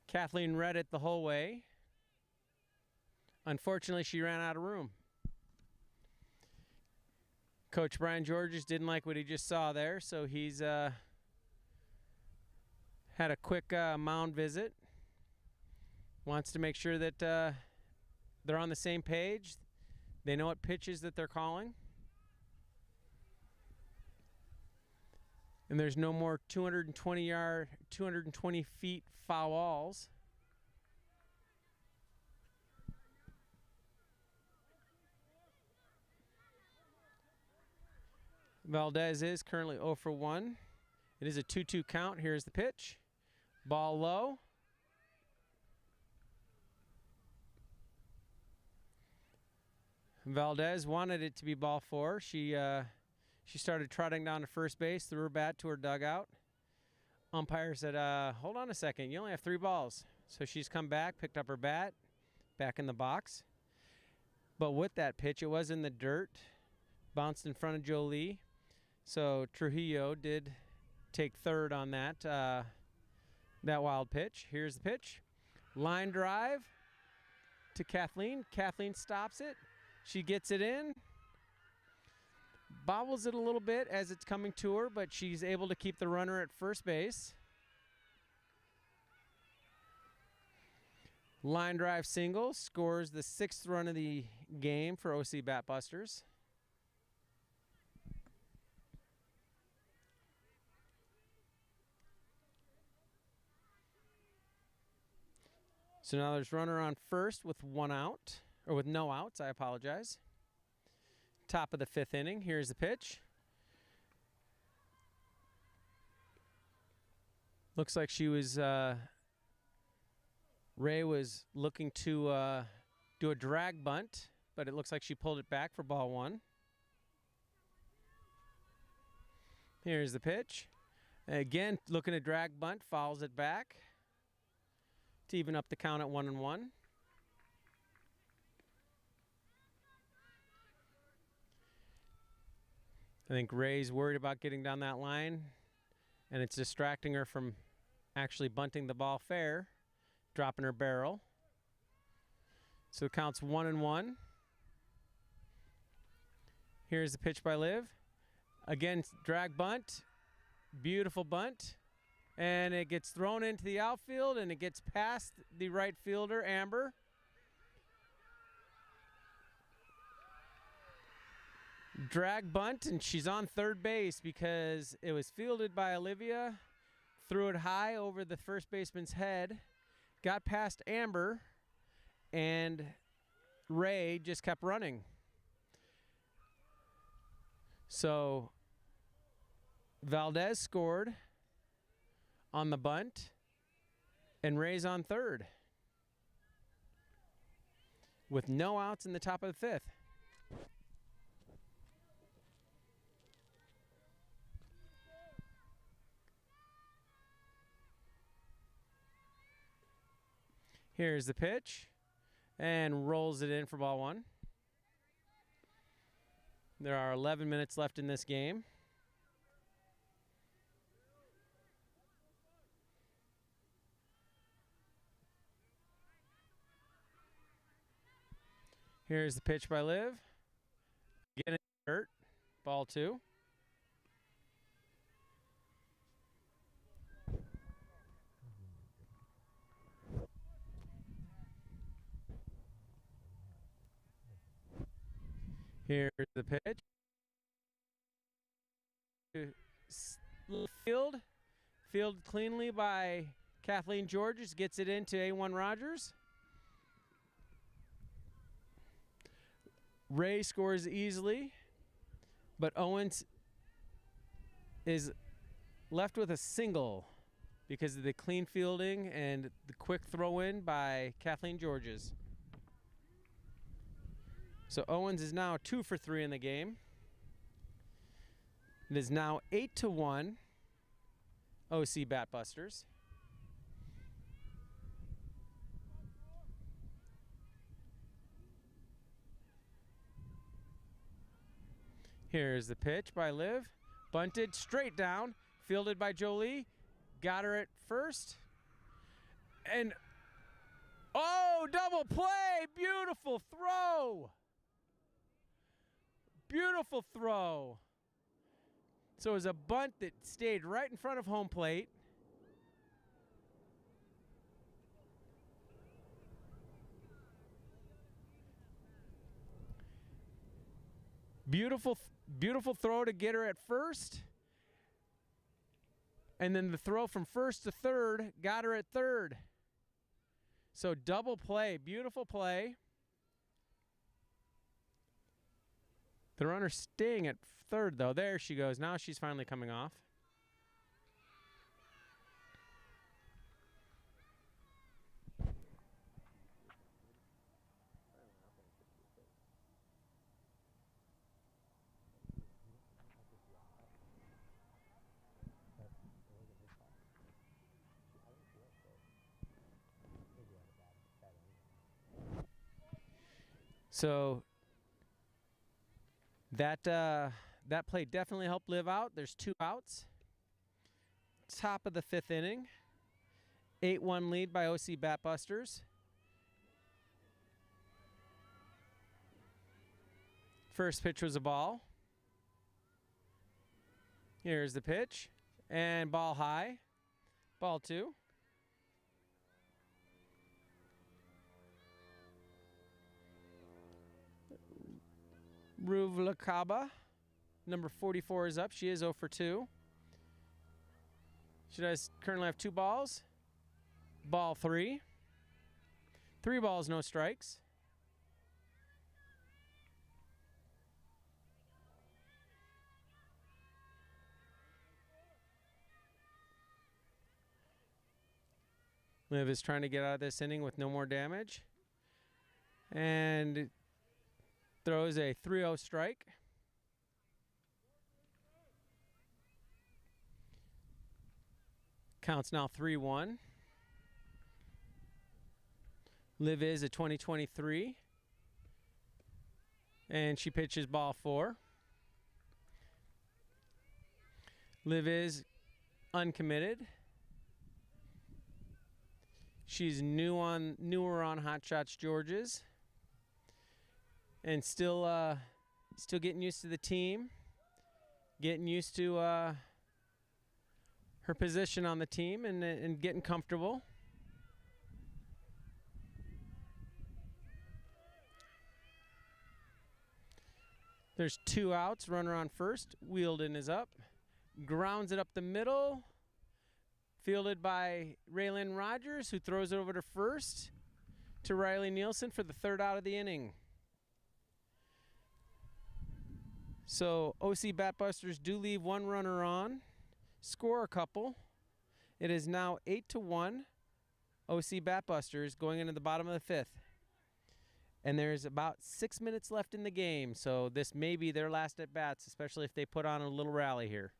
Kathleen read it the whole way. Unfortunately, she ran out of room. Coach Brian Georges didn't like what he just saw there, so he's had a quick mound visit. Wants to make sure that they're on the same page. They know what pitches that they're calling. And there's no more 220 feet foul balls. Valdez is currently 0 for 1. It is a 2-2 count. Here's the pitch. Ball low. Valdez wanted it to be ball 4. She started trotting down to first base, threw her bat to her dugout. Umpire said, hold on a second, you only have 3 balls. So she's come back, picked up her bat, back in the box. But with that pitch, it was in the dirt, bounced in front of Jolie. So Trujillo did take third on that wild pitch. Here's the pitch. Line drive to Kathleen. Kathleen stops it. She gets it in. Bobbles it a little bit as it's coming to her, but she's able to keep the runner at first base. Line drive single, scores the 6th run of the game for OC Batbusters. So now there's runner on first with 1 out, or with no outs, I apologize. Top of the 5th inning. Here's the pitch. Looks like she was, Ray was looking to do a drag bunt, but it looks like she pulled it back for ball 1. Here's the pitch. Again, looking to drag bunt, fouls it back to even up the count at 1-1. I think Ray's worried about getting down that line, and it's distracting her from actually bunting the ball fair, dropping her barrel. So it counts 1-1. Here's the pitch by Liv. Again, drag bunt, beautiful bunt, and it gets thrown into the outfield, and it gets past the right fielder, Amber. Drag bunt, and she's on third base because it was fielded by Olivia, threw it high over the first baseman's head, got past Amber, and Ray just kept running. So Valdez scored on the bunt, and Ray's on third with no outs in the top of the 5th. Here's the pitch, and rolls it in for ball 1. There are 11 minutes left in this game. Here's the pitch by Liv. Again in the dirt, ball 2. Here's the pitch. Field cleanly by Kathleen Georges. Gets it into A1 Rogers. Ray scores easily, but Owens is left with a single because of the clean fielding and the quick throw in by Kathleen Georges. So Owens is now 2 for 3 in the game. It is now 8-1 OC Batbusters. Here's the pitch by Liv. Bunted straight down, fielded by Jolie. Got her at first. And oh, double play! Beautiful throw! Beautiful throw. So it was a bunt that stayed right in front of home plate. Beautiful throw to get her at first. And then the throw from first to third got her at third. So double play, beautiful play. The runner staying at third, though. There she goes. Now she's finally coming off. So that play definitely helped Liv out. There's 2 outs. Top of the 5th inning. 8-1 lead by OC Batbusters. First pitch was a ball. Here's the pitch. And ball high. Ball 2. Ruvlakaba, number 44, is up. She is 0 for 2. She does currently have 2 balls. Ball 3. 3 balls, no strikes. Liv is trying to get out of this inning with no more damage. And throws a 3-0 strike. Counts now 3-1. Liv is a 2023. And she pitches ball 4. Liv is uncommitted. She's newer on Hotshots George's. And still getting used to the team, getting used to her position on the team, and getting comfortable. There's 2 outs, runner on first. Wielden is up, grounds it up the middle, fielded by Raylyn Rogers, who throws it over to first to Riley Nielsen for the 3rd out of the inning. So OC Batbusters do leave 1 runner on, score a couple. It is now 8-1 OC Batbusters going into the bottom of the 5th. And there's about 6 minutes left in the game, so this may be their last at bats, especially if they put on a little rally here.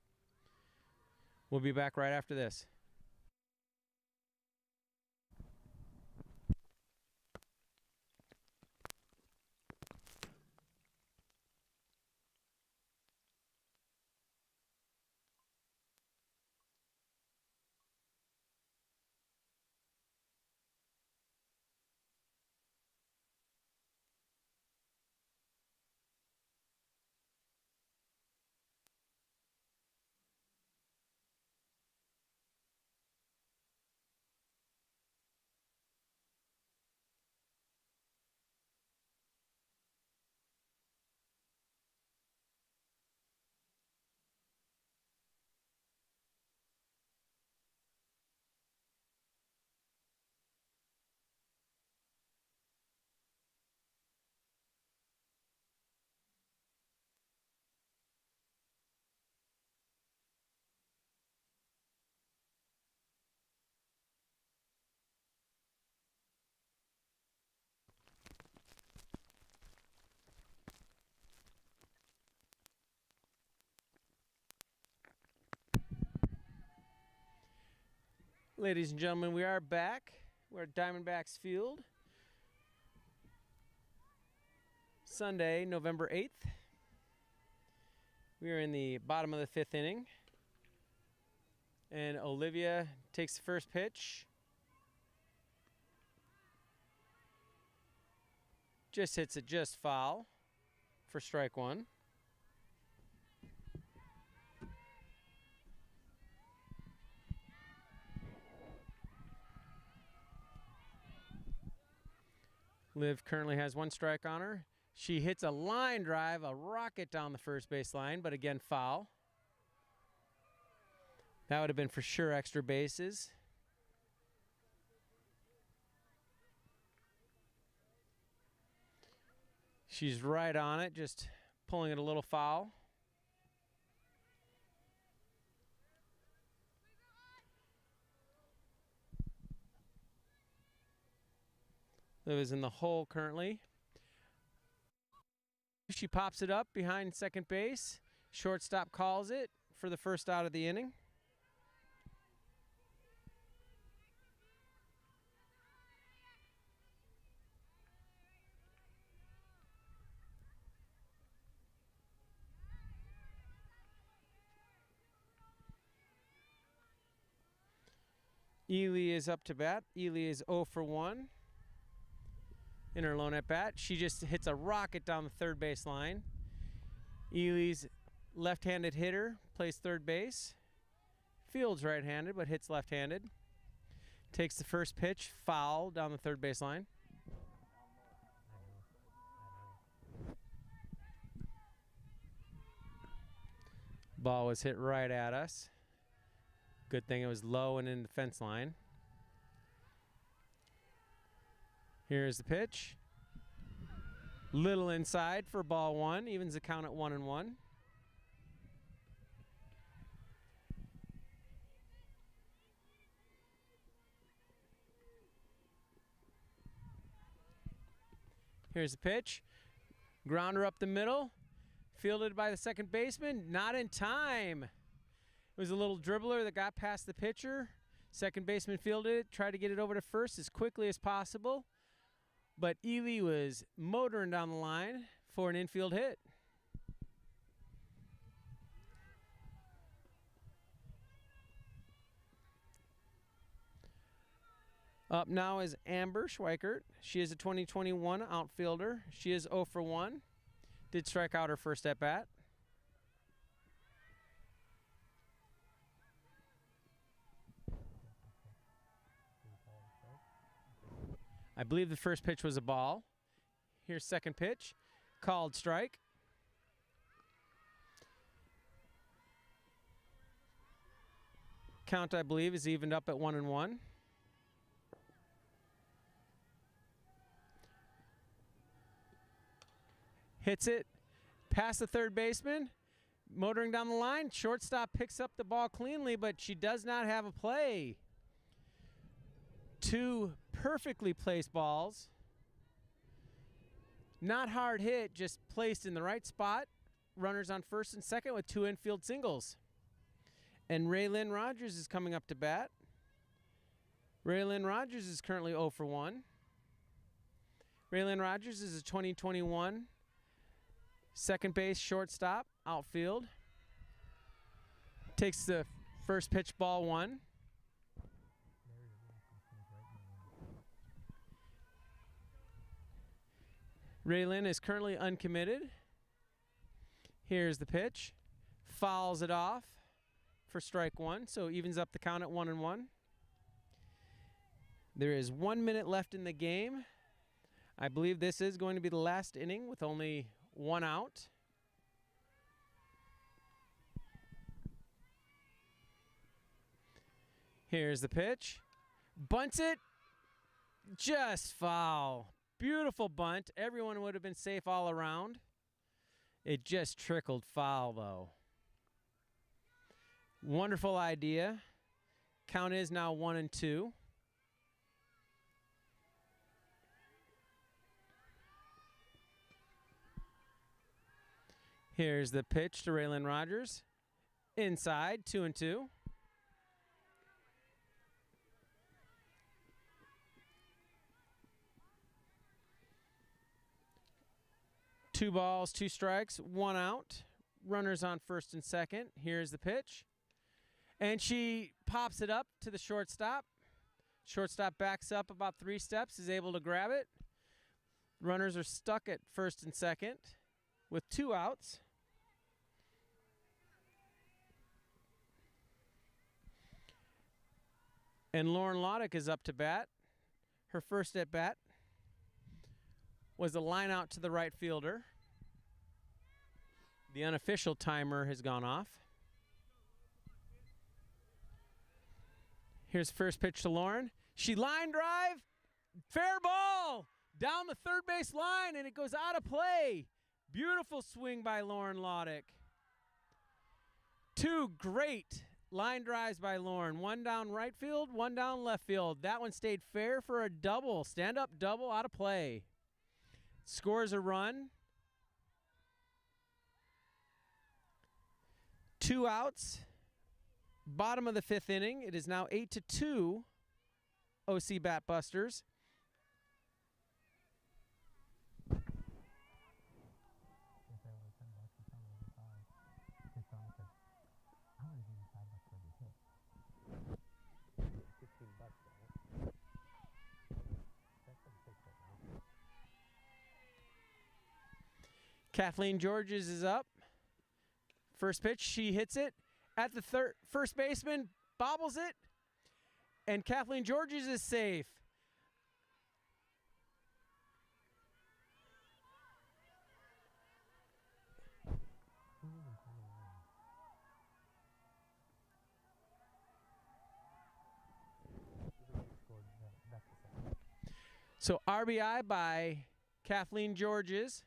We'll be back right after this. Ladies and gentlemen, we are back. We're at Diamondbacks Field. Sunday, November 8th. We are in the bottom of the 5th inning. And Olivia takes the first pitch. Just hits it just foul for strike 1. Liv currently has 1 strike on her. She hits a line drive, a rocket down the first base line, but again, foul. That would have been for sure extra bases. She's right on it, just pulling it a little foul. Liv is in the hole currently. She pops it up behind second base. Shortstop calls it for the first out of the inning. Ely is up to bat. Ely is 0 for 1 in her lone at bat. She just hits a rocket down the third base line. Ely's left-handed hitter plays third base. Fields right-handed but hits left-handed. Takes the first pitch, foul down the third base line. Ball was hit right at us. Good thing it was low and in the fence line. Here's the pitch. Little inside for ball 1. Evens the count at 1-1. Here's the pitch. Grounder up the middle. Fielded by the second baseman. Not in time. It was a little dribbler that got past the pitcher. Second baseman fielded it, tried to get it over to first as quickly as possible. But Ely was motoring down the line for an infield hit. Up now is Amber Schweikert. She is a 2021 outfielder. She is 0 for 1. Did strike out her first at bat. I believe the first pitch was a ball. Here's second pitch. Called strike. Count, I believe, is evened up at 1-1. Hits it past the third baseman. Motoring down the line. Shortstop picks up the ball cleanly, but she does not have a play. 2 perfectly placed balls. Not hard hit, just placed in the right spot. Runners on first and second with 2 infield singles. And Raylyn Rogers is coming up to bat. Raylyn Rogers is currently 0 for 1. Raylyn Rogers is a 2021 second base shortstop, outfield. Takes the first pitch, ball 1. Raylyn is currently uncommitted. Here's the pitch. Fouls it off for strike 1, so evens up the count at 1-1. There is 1 minute left in the game. I believe this is going to be the last inning with only 1 out. Here's the pitch. Bunts it. Just foul. Beautiful bunt. Everyone would have been safe all around. It just trickled foul, though. Wonderful idea. Count is now 1-2. Here's the pitch to Raylyn Rogers. Inside, 2-2. Two balls, 2 strikes, 1 out. Runners on first and second. Here's the pitch. And she pops it up to the shortstop. Shortstop backs up about 3 steps, is able to grab it. Runners are stuck at first and second with 2 outs. And Lauren Loddick is up to bat. Her first at bat was a line out to the right fielder. The unofficial timer has gone off. Here's first pitch to Lauren. She line drive. Fair ball down the third base line, and it goes out of play. Beautiful swing by Lauren Laudick. 2 great line drives by Lauren. 1 down right field, 1 down left field. That one stayed fair for a double. Stand-up double out of play. Scores a run. 2 outs. Bottom of the 5th inning. It is now 8-2 OC Batbusters. Kathleen Georges is up. First pitch, she hits it at the first baseman, bobbles it, and Kathleen Georges is safe. So RBI by Kathleen Georges.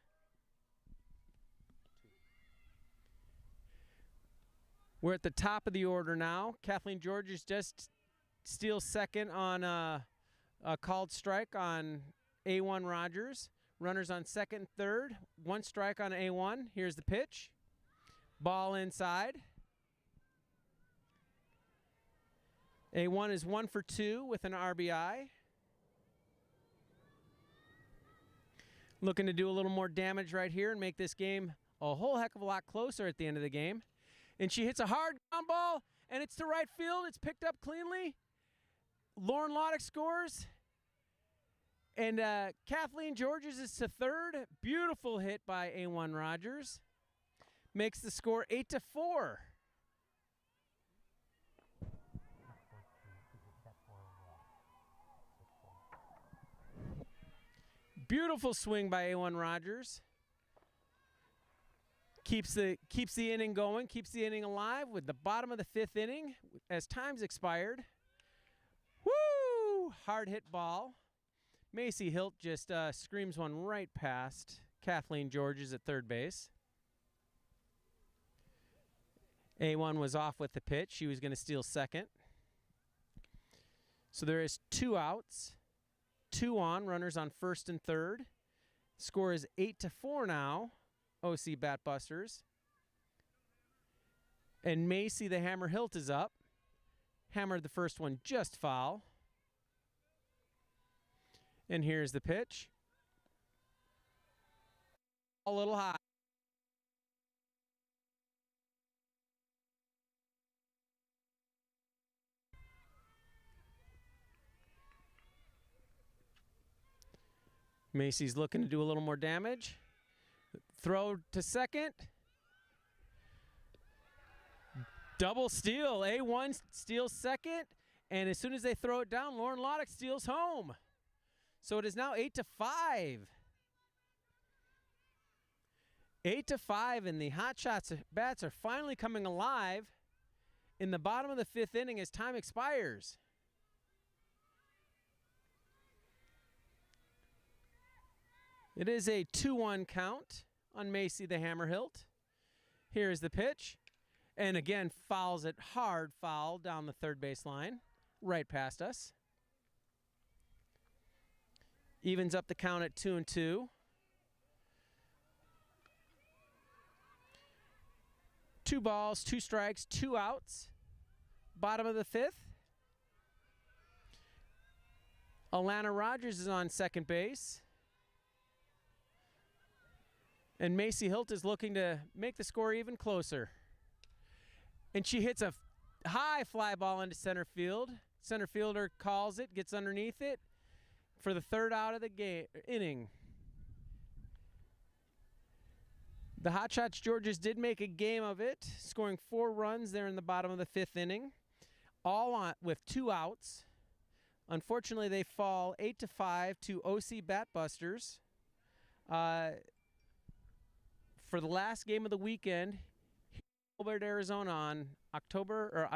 We're at the top of the order now. Kathleen Georges just steals second on a called strike on A1 Rogers. Runners on second and third. 1 strike on A1. Here's the pitch. Ball inside. A1 is 1 for 2 with an RBI. Looking to do a little more damage right here and make this game a whole heck of a lot closer at the end of the game. And she hits a hard ground ball, and it's to right field. It's picked up cleanly. Lauren Laudick scores. And Kathleen Georges is to third. Beautiful hit by A1 Rogers. Makes the score 8-4. Beautiful swing by A1 Rogers. Keeps the inning going, keeps the inning alive with the bottom of the 5th inning as time's expired. Woo! Hard hit ball. Macy Hilt just screams one right past Kathleen Georges at third base. A1 was off with the pitch. She was going to steal second. So there is 2 outs, 2 on, runners on first and third. Score is 8-4 now. OC Batbusters. And Macy the Hammer Hilt is up. Hammered the first one just foul. And here's the pitch. A little high. Macy's looking to do a little more damage. Throw to second. Double steal. A1 steals second. And as soon as they throw it down, Lauren Laudick steals home. So it is now 8-5. 8-5, and the Hotshots bats are finally coming alive in the bottom of the 5th inning as time expires. It is a 2-1 count on Macy the Hammer Hilt. Here is the pitch. And again, fouls it hard foul down the third base line, right past us. Evens up the count at 2-2. 2 balls, 2 strikes, 2 outs. Bottom of the 5th. Alana Rogers is on second base. And Macy Hilt is looking to make the score even closer. And she hits a high fly ball into center field. Center fielder calls it, gets underneath it for the 3rd out of the inning. The Hotshots Georges did make a game of it, scoring 4 runs there in the bottom of the 5th inning, all on with 2 outs. Unfortunately, they fall 8-5 to OC Batbusters. For the last game of the weekend, Gilbert, Arizona on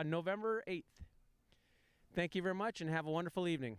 November 8th. Thank you very much and have a wonderful evening.